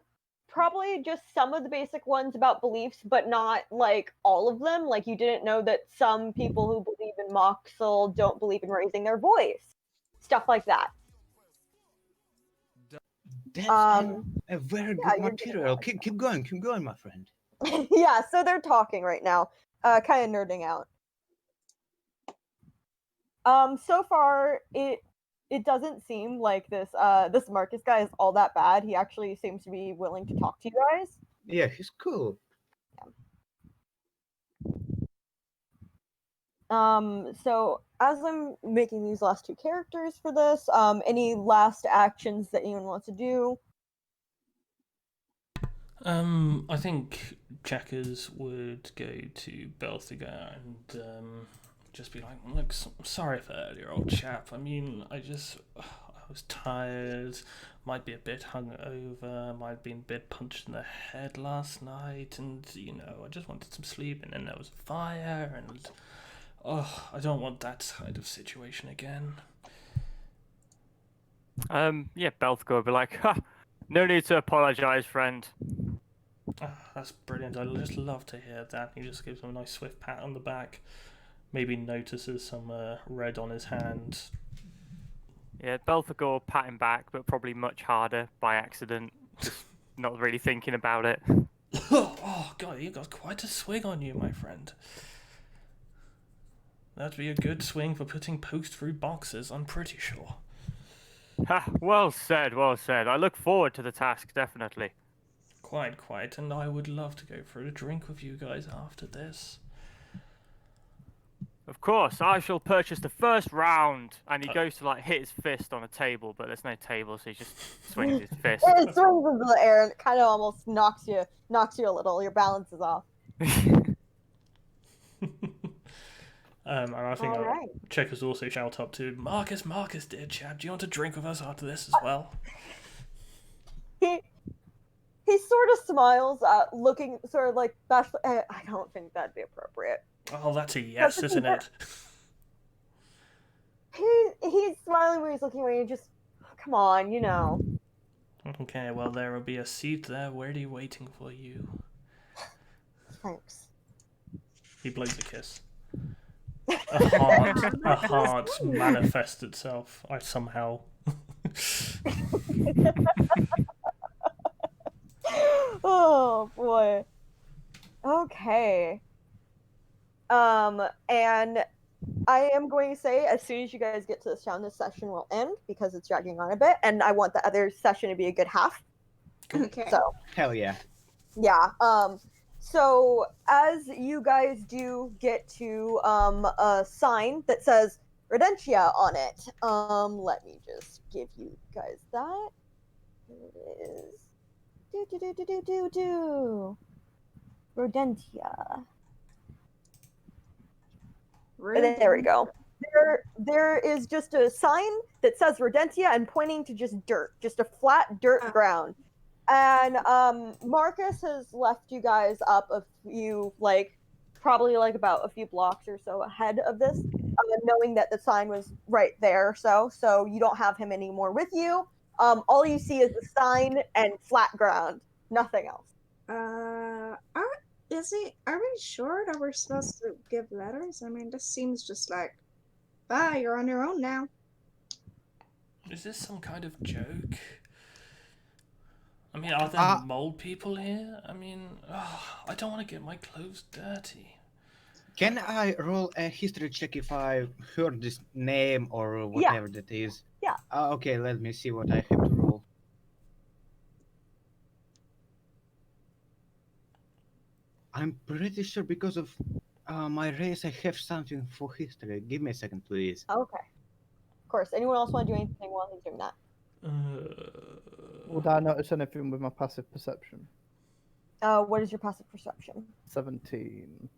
Probably just some of the basic ones about beliefs, but not like all of them. Like you didn't know that some people who believe in Moxel don't believe in raising their voice. Stuff like that. That's Um, a very yeah, good you're getting material. Keep going, my friend. yeah, so they're talking right now, kind of nerding out. So far it doesn't seem like this Marcus guy is all that bad. He actually seems to be willing to talk to you guys. Yeah, he's cool. So as I'm making these last two characters for this, any last actions that anyone wants to do? I think Checkers would go to Belthiger and just be like, "Look, sorry for earlier, old chap. I mean, I was tired, might be a bit hungover, might have been a bit punched in the head last night, and I just wanted some sleep, and then there was a fire, and I don't want that kind of situation again." Yeah, Belthgor would be like, ha, no need to apologize, friend. That's brilliant. I just love to hear that. He just gives him a nice swift pat on the back. Maybe notices some red on his hand. Yeah, Belthgor pat him back, but probably much harder by accident. Just not really thinking about it. Oh, God, you got quite a swing on you, my friend. That'd be a good swing for putting post through boxes, I'm pretty sure. Ha, well said, well said. I look forward to the task, definitely. Quite, and I would love to go for a drink with you guys after this. Of course, I shall purchase the first round. And he goes to like hit his fist on a table, but there's no table, so he just swings his fist. It swings into the air and it kind of almost knocks you a little. Your balance is off. And I think All right. Checkers also shout up to Marcus, dear chap, do you want to drink with us after this as well? He sort of smiles, looking sort of like bashful. I don't think that'd be appropriate. Oh, that's a yes, isn't it? He's smiling when he's looking away and just, come on, you know. Okay, well, there will be a seat there ready waiting for you. Thanks. He blows a kiss. A heart manifests itself. I somehow. Oh boy. Okay. And I am going to say, as soon as you guys get to this town, this session will end because it's dragging on a bit, and I want the other session to be a good half. Okay. So. Hell yeah. Yeah. So as you guys do get to a sign that says Rodentia on it, let me just give you guys that. Here it is. Rodentia. There we go. There is just a sign that says Rodentia and pointing to just dirt, just a flat dirt ground. And Marcus has left you guys up a few, probably about a few blocks or so ahead of this, knowing that the sign was right there. So you don't have him anymore with you. All you see is the sign and flat ground, nothing else. Are we sure that we're supposed to give letters? I mean, this seems just like, bye, you're on your own now. Is this some kind of joke? I mean, are there mole people here? I mean, I don't want to get my clothes dirty. Can I roll a history check if I heard this name or whatever that is? Yeah. Okay, let me see what I have to roll. I'm pretty sure because of my race, I have something for history. Give me a second, please. Okay. Of course. Anyone else want to do anything while he's doing that? Would I notice anything with my passive perception? What is your passive perception? 17.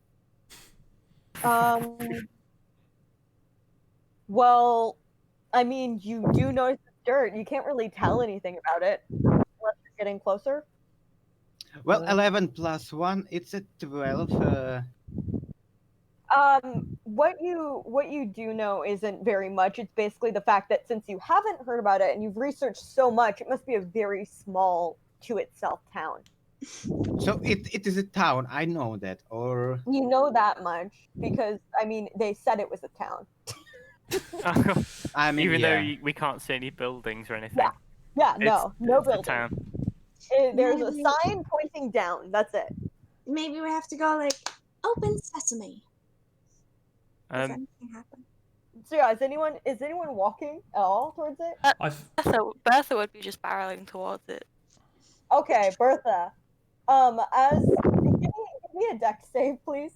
Well, I mean, you do notice the dirt. You can't really tell anything about it unless you're getting closer. Well, 11 plus 1, it's a 12. What you do know isn't very much. It's basically the fact that since you haven't heard about it and you've researched so much, it must be a very small to itself town. So it is a town, I know that, or... You know that much because, I mean, they said it was a town. I mean, even though we can't see any buildings or anything. Yeah, no buildings. Town. There's a sign pointing down, that's it. Maybe we have to go open sesame. Does anything happen? So yeah, is anyone walking at all towards it? Bertha would be just barreling towards it. Okay, Bertha. Give me a dex save, please.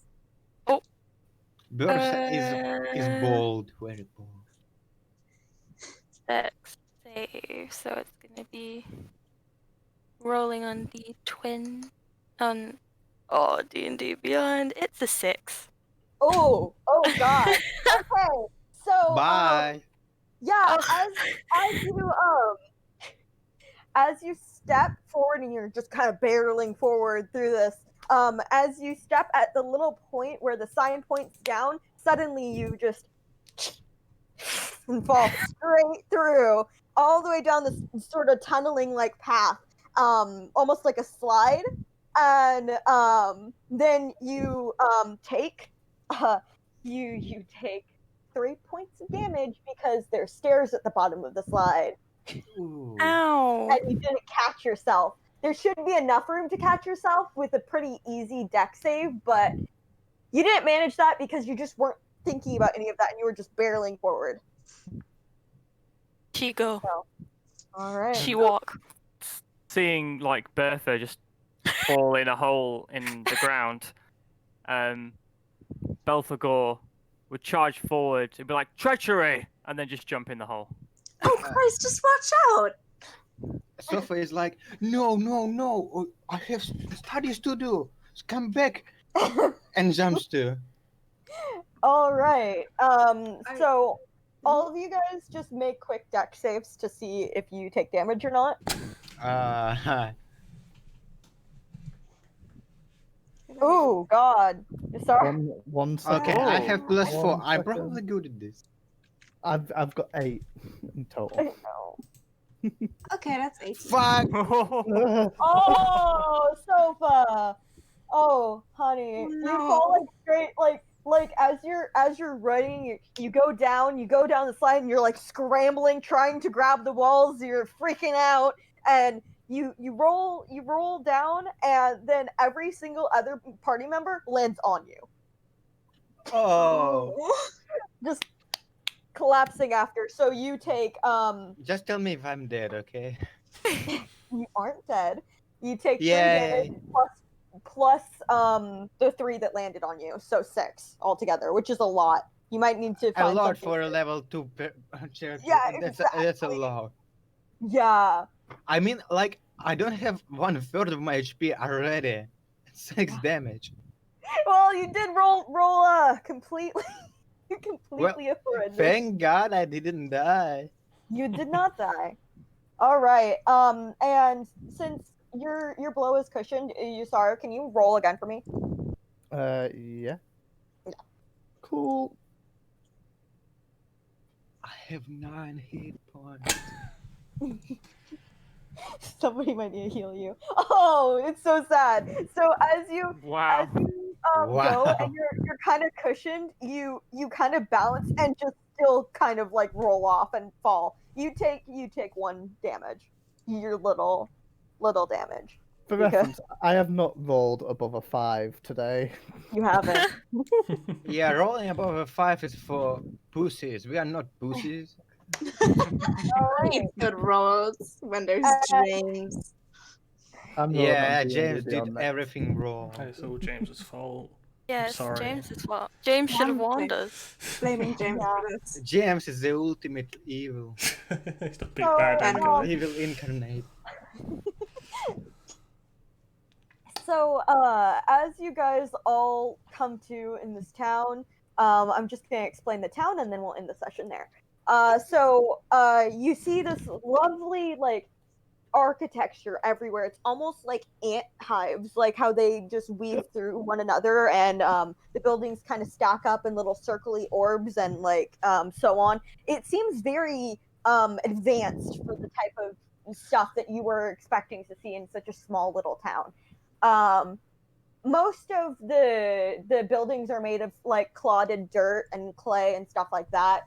Oh. Bertha is bold, very bold. Dex save, so it's gonna be rolling on D20 on D&D Beyond. It's a 6. Oh God. Okay, so bye. As you step forward and you're just kind of barreling forward through this, as you step at the little point where the sign points down, suddenly you just and fall straight through all the way down this sort of tunneling path, almost like a slide, and then you take you take 3 points of damage because there's stairs at the bottom of the slide. Ooh. Ow! And you didn't catch yourself. There should be enough room to catch yourself with a pretty easy dex save, but you didn't manage that because you just weren't thinking about any of that and you were just barreling forward. She go. So, all right. She walk. Seeing Bertha just fall in a hole in the ground, Belphegor would charge forward. It'd be like treachery, and then just jump in the hole. Oh Christ! Just watch out! Sofa is like, no, I have studies to do. Come back, and jumps too. All right. So all of you guys just make quick deck saves to see if you take damage or not. Oh God. Sorry. One second. Okay, I Oh. have +4. 1 I'm second. probably good at this. I've got 8 in total. Okay, that's 18. Fuck! Oh, Sofa. Oh, honey, you fall like straight like as you're running, you go down the slide, and you're like scrambling, trying to grab the walls. You're freaking out, and you roll down, and then every single other party member lands on you, Oh. just collapsing after. So you take Just tell me if I'm dead, okay? you aren't dead. You take 3 Yay. damage plus the 3 that landed on you, so 6 altogether, which is a lot. You might need to A find lot something for a to- level 2 character. Yeah, That's a exactly. lot. Yeah. I mean, like, I don't have 1/3 of my HP already. 6 damage. Well, you did roll completely horrendous. Thank God I didn't die. You did not die. All right. And since your blow is cushioned, Yusara, can you roll again for me? Yeah. Cool. I have 9 hit points. Somebody might need to heal you. Oh, it's so sad. So as you Wow. go Wow. and you're kind of cushioned, you kind of balance and just still kind of like roll off and fall. You take 1 damage. Your little damage. For Because- reference, I have not rolled above a 5 today. You haven't. Yeah, rolling above a 5 is for pussies. We are not pussies. All Need right. good rolls when there's James. I'm rolling Yeah, on D&D James did Beyond next. everything wrong. It's all James's fault. Yes, sorry. James's fault. James should have One warned thing. us. Blaming James Yeah. for this. James is the ultimate evil. It's the big So, bad and- guy. Evil incarnate. So, as you guys all come to in this town, I'm just gonna explain the town and then we'll end the session there. So, you see this lovely, like, architecture everywhere. It's almost like ant hives, like how they just weave through one another, and the buildings kind of stack up in little circly orbs and, like, so on. It seems very advanced for the type of stuff that you were expecting to see in such a small little town. Most of the buildings are made of like clotted dirt and clay and stuff like that,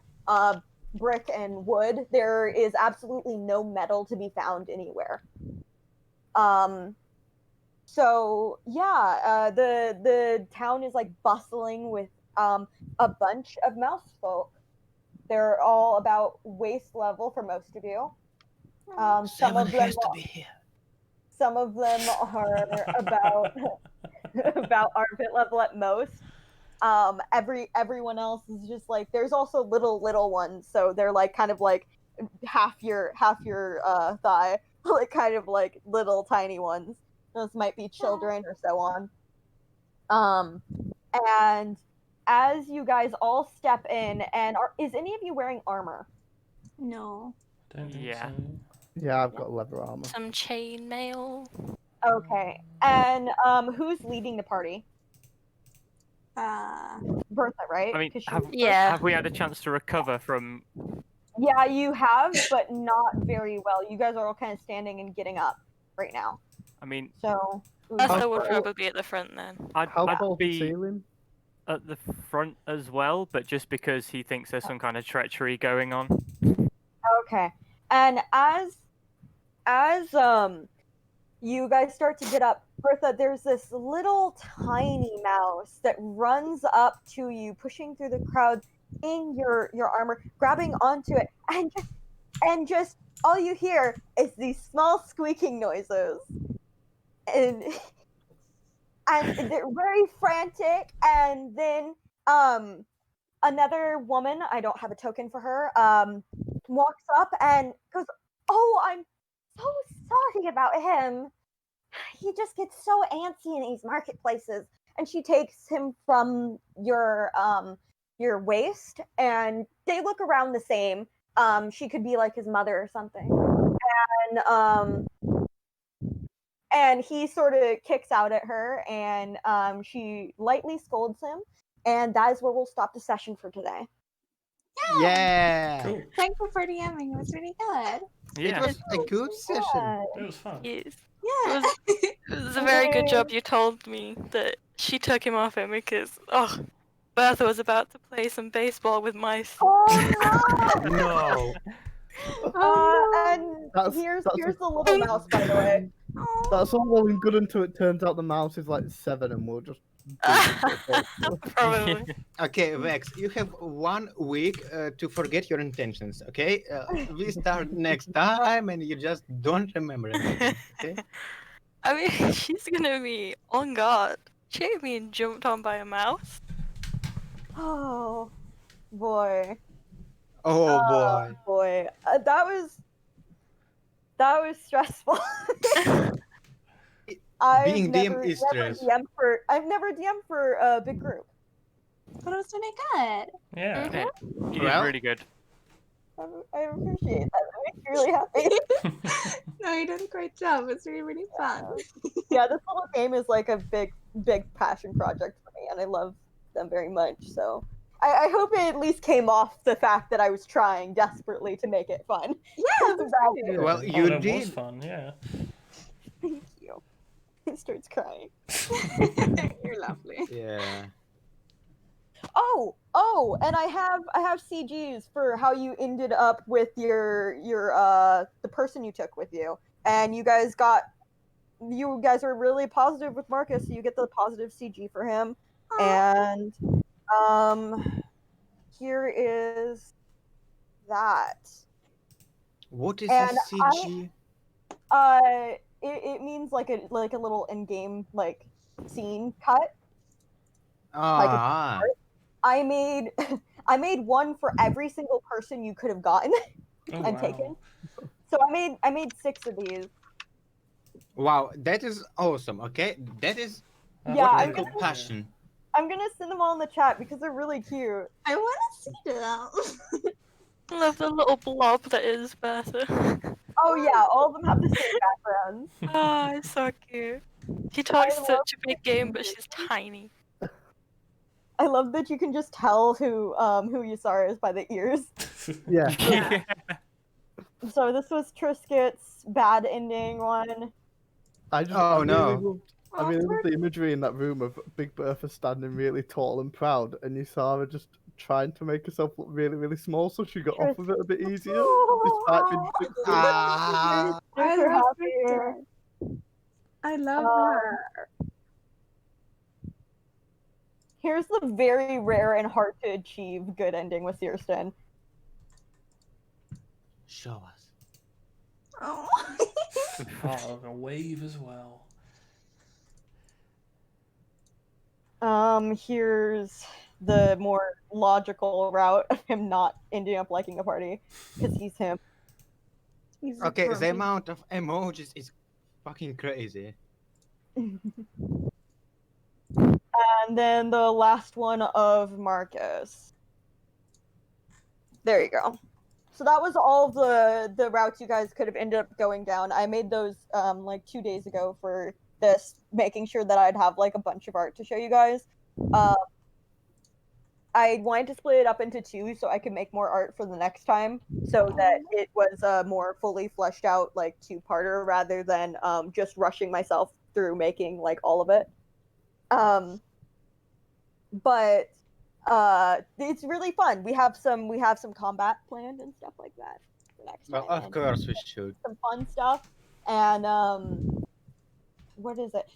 brick and wood. There is absolutely no metal to be found anywhere. So yeah, the town is like bustling with a bunch of mouse folk. They're all about waist level for most of you. Some Someone of them has to be here. Some of them are about armpit level at most. Everyone else is just like, there's also little ones, so they're like kind of like half your thigh, like kind of like little tiny ones. Those might be children or so on. And as you guys all step in, and is any of you wearing armor? No. Don't think Yeah. so. Yeah, I've got leather armor. Some chain mail. Okay. And who's leading the party? Bertha, right? I mean, 'Cause she have, was- Yeah. have we had a chance to recover from? Yeah, you have, but not very well. You guys are all kind of standing and getting up right now. I mean, So Bertha would tall- probably be at the front then. I'd How tall's the be ceiling? at the front as well, but just because he thinks there's some kind of treachery going on. okay. And as you guys start to get up, Bertha, there's this little tiny mouse that runs up to you, pushing through the crowd in your armor, grabbing onto it, and just all you hear is these small squeaking noises. And they're very frantic, and then another woman, I don't have a token for her, walks up and goes, "Oh, I'm so sorry about him. He just gets so antsy in these marketplaces." And she takes him from your waist, and they look around the same. She could be like his mother or something. And he sort of kicks out at her, and she lightly scolds him, and that is where we'll stop the session for today. Yeah. Cool. Thank you for DMing. It was really good. It was a good session. That was fun. Yes. Yeah. It was a very good job you told me that she took him off him because, Bertha was about to play some baseball with mice. Oh No. And here's the little mouse, by the way. That's all well and good until it turns out the mouse is like 7 and we'll just. Probably. Okay, Vex, you have 1 week to forget your intentions, okay? We start next time and you just don't remember anything, okay? I mean, she's gonna be on guard. She ain't being jumped on by a mouse. Oh boy. Oh boy. Boy. That was stressful. Being DM is stress. I've never DM'd for a big group. But it was really good. Yeah. You did Well- really good. I appreciate that. That makes me really happy. No, you did a great job. It's really, really fun. Yeah, this little game is like a big passion project for me, and I love them very much. So I hope it at least came off the fact that I was trying desperately to make it fun. Yeah, Well, Oh, you that was did. fun, yeah. Thank you. He starts crying. you're lovely. Yeah. Oh, and I have CGs for how you ended up with your the person you took with you, and you guys are really positive with Marcus, so you get the positive CG for him. And here is that. What is And a CG? It means like a little in-game like scene cut. Ah. I made I made one for every single person you could have gotten Oh, and wow. taken. So I made 6 of these. Wow, that is awesome, okay? That is That's Yeah, really I'm local gonna- good, passion. I'm gonna send them all in the chat because they're really cute. I want to see them. I love the little blob that is Bertha. Oh yeah, all of them have the same backgrounds. Oh, it's so cute. She talks love such a big game, but she's tiny. I love that you can just tell who Yusara is by the ears. Yeah. Yeah. So this was Triscuit's bad ending one. I really no. loved, I really loved the imagery in that room of Big Bertha standing really tall and proud, and Yusara just trying to make herself look really, really small so she got off of it a bit easier, despite being 6 feet. Ah. I Super love happy. her. I love Um, her. Here's the very rare and hard to achieve good ending with Searston. Show us. Oh. Part of a wave as well. Here's the more logical route of him not ending up liking a party because he's him. He's a Okay, the grumpy- amount of emojis is fucking crazy. And then the last one of Marcus. There you go. So that was all of the routes you guys could have ended up going down. I made those like 2 days ago for this, making sure that I'd have like a bunch of art to show you guys. I wanted to split it up into 2 so I could make more art for the next time, so that it was a more fully fleshed out like 2-parter rather than just rushing myself through making like all of it. But it's really fun. We have some combat planned and stuff like that for next Well, time. of and course we should. some fun stuff. And what is it?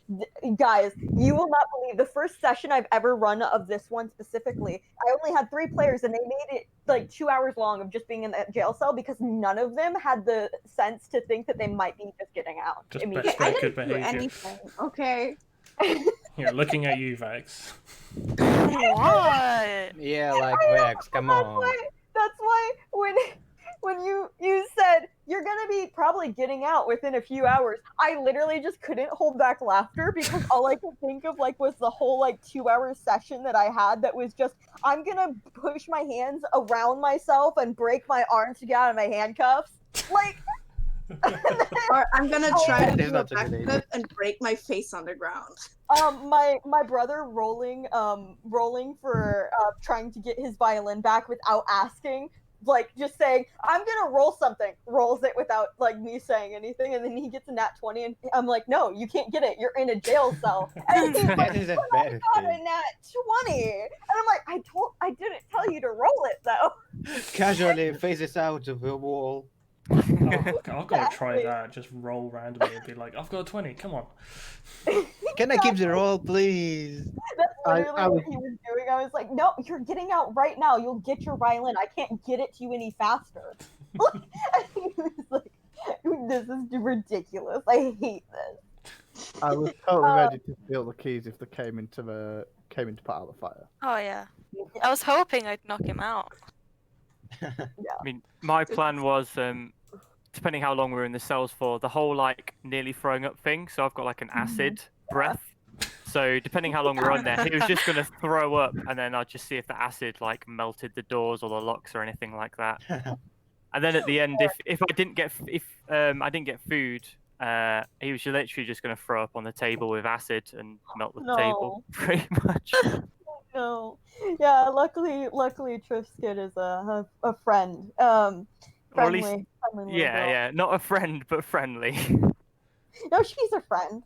Guys, you will not believe the first session I've ever run of this one specifically. I only had 3 players and they made it like 2 hours long of just being in that jail cell because none of them had the sense to think that they might be just getting out Just immediately. best I good didn't do behavior. anything. Okay. Yeah, looking at you, Vex. What? Yeah, like Vex, come on. That's why when you said you're gonna be probably getting out within a few hours, I literally just couldn't hold back laughter because all I could think of like was the whole like 2 hour session that I had that was just I'm gonna push my hands around myself and break my arms to get out of my handcuffs. Like Or I'm gonna try to That's do a not a good idea. backflip and break my face on the ground. my brother rolling for trying to get his violin back without asking, like just saying I'm gonna roll something, rolls it without like me saying anything, and then he gets a nat 20 and I'm like, no, you can't get it, you're in a jail cell. And he's like, That is a but I bad got a thing. nat 20, and I'm like, I didn't tell you to roll it though. Casually faces out of the wall. Oh, I've got to try that. Just roll randomly and be like, I've got a 20. Come on. Can I keep the roll, please? That's literally I what was- he was doing. I was like, no, you're getting out right now. You'll get your violin. I can't get it to you any faster. And he was like, this is ridiculous. I hate this. I was totally ready to steal the keys if they came into put out the fire. Oh yeah. I was hoping I'd knock him out. I mean, my plan was, depending how long we were in the cells for, the whole like nearly throwing up thing. So I've got like an acid breath. So depending how long we're on there, he was just gonna throw up, and then I'd just see if the acid like melted the doors or the locks or anything like that. And then at the end, if I didn't get I didn't get food, he was literally just gonna throw up on the table with acid and melt the table, pretty much. No. Yeah, luckily Trisket is a friend. Or at least, Friendly little yeah, girl. yeah, not a friend, but friendly. No, she's a friend.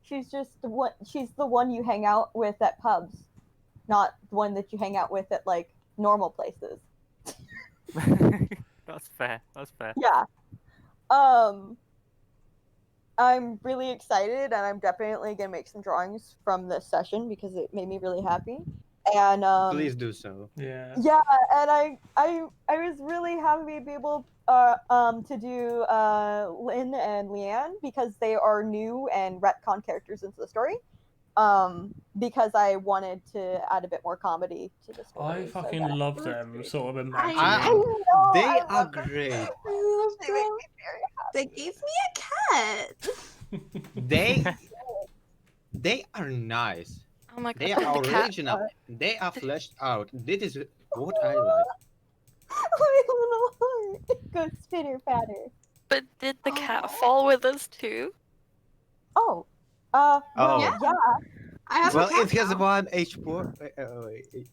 She's just she's the one you hang out with at pubs, not the one that you hang out with at like normal places. That's fair. That's fair. Yeah. I'm really excited, and I'm definitely gonna make some drawings from this session because it made me really happy. And Please do so. Yeah. yeah, and I was really happy to be able to do Lynn and Leanne because they are new and retcon characters into the story. Because I wanted to add a bit more comedy to the story. I fucking love them. Sort of imagining. I know, They I are love them. great. I love They make them. me very They gave me a cat. They are nice. Oh my god. They are the cat. original. They are fleshed out. This is what I like. My little heart. It goes spitter patter. But did the cat fall with us too? Oh. Oh. Yeah. I have Well, a cat it has now. one H4.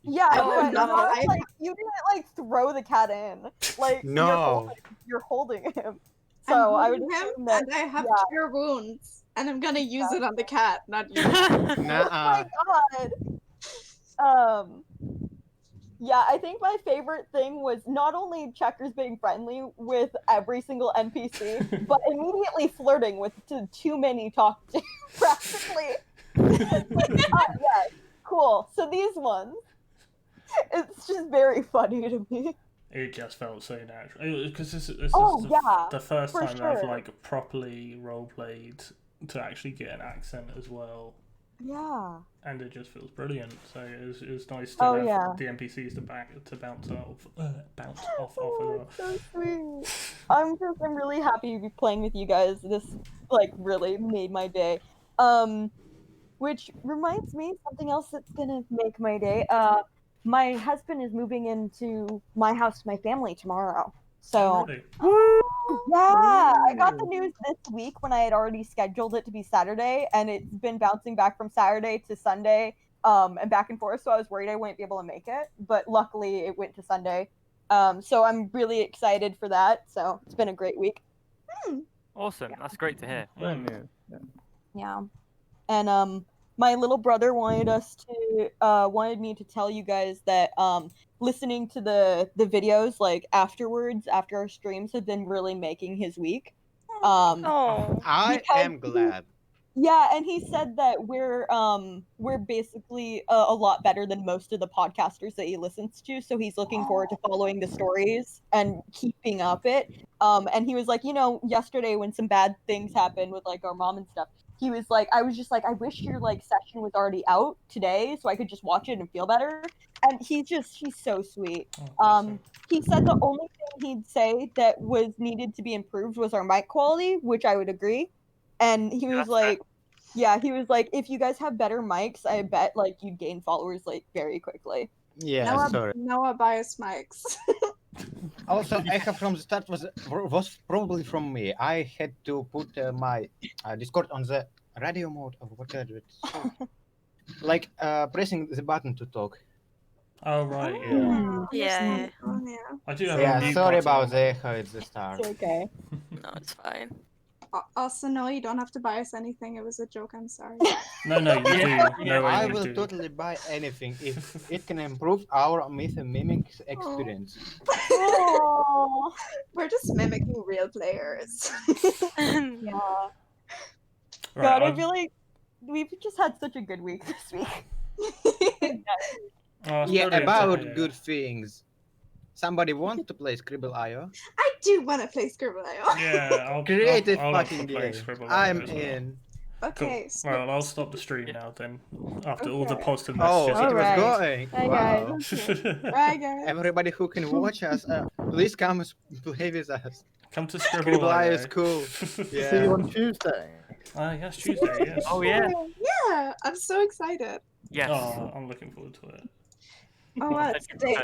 Yeah, Oh, but no. like, you didn't like throw the cat in. Like No. you're holding him. I'm So I would holding him, assume that and I have yeah. cure wounds, and I'm gonna use it on the cat, not you. Oh Nuh-uh. my god. Yeah, I think my favorite thing was not only Checkers being friendly with every single NPC, but immediately flirting with too many talk to practically. Yes, cool. So these ones, it's just very funny to me. It just felt so natural. Because this is yeah, the first for time I've sure. like properly roleplayed to actually get an accent as well. Yeah. And it just feels brilliant. So it was nice to Oh, have yeah. the NPCs to bounce off as well. So sweet. I'm really happy to be playing with you guys. This like really made my day. Which reminds me something else that's gonna make my day. My husband is moving into my house, my family tomorrow. So Really? yeah, I got the news this week when I had already scheduled it to be Saturday, and it's been bouncing back from Saturday to Sunday, and back and forth. So I was worried I wouldn't be able to make it, but luckily it went to Sunday. So I'm really excited for that. So it's been a great week. Awesome. That's great to hear. Brand new. Yeah. Yeah, and my little brother wanted me to tell you guys that listening to the videos like afterwards after our streams have been really making his week. Oh. I Because am glad. Yeah, and he said that we're basically a lot better than most of the podcasters that he listens to, so he's looking forward to following the stories and keeping up it. And he was like, yesterday when some bad things happened with like our mom and stuff, he was like, I was just like, I wish your like session was already out today so I could just watch it and feel better. And he's so sweet. He said the only thing he'd say that was needed to be improved was our mic quality, which I would agree. And he was like, yeah, he was like, if you guys have better mics, I bet like you'd gain followers like very quickly. Yeah, sorry. Noah bias mics. Also, echo from the start was probably from me. I had to put my Discord on the radio mode or whatever. So, like pressing the button to talk. Oh right, yeah. Yeah. Oh, yeah. I do have a Yeah, mute sorry button. about the echo at the start. It's okay. No, it's fine. Also, no, you don't have to buy us anything. It was a joke. I'm sorry. No, you do. No, I you will do. totally buy anything if it can improve our myth and mimic experience. Oh. We're just mimicking real players. Yeah. Right, God, I feel like we've just had such a good week this week. Yeah, about good things. Somebody want to play Scribble.io? I do want to play Scribble.io. Yeah, I'll Creative I'll fucking play game. Scribble.io I'm as well. in. Okay. Cool. So, Well, I'll stop the stream now then. After all the Okay. positive Oh, messages. it was Alright. going. Hi, Wow. guys. bye, guys. Everybody who can watch us, please come play with us. Come to Scribble.io is Scribble.io. cool. See you Yeah. on Tuesday. Yes, Tuesday, yes. Oh yeah. Yeah, I'm so excited. Yes. Oh, I'm looking forward to it. Oh, what? Today,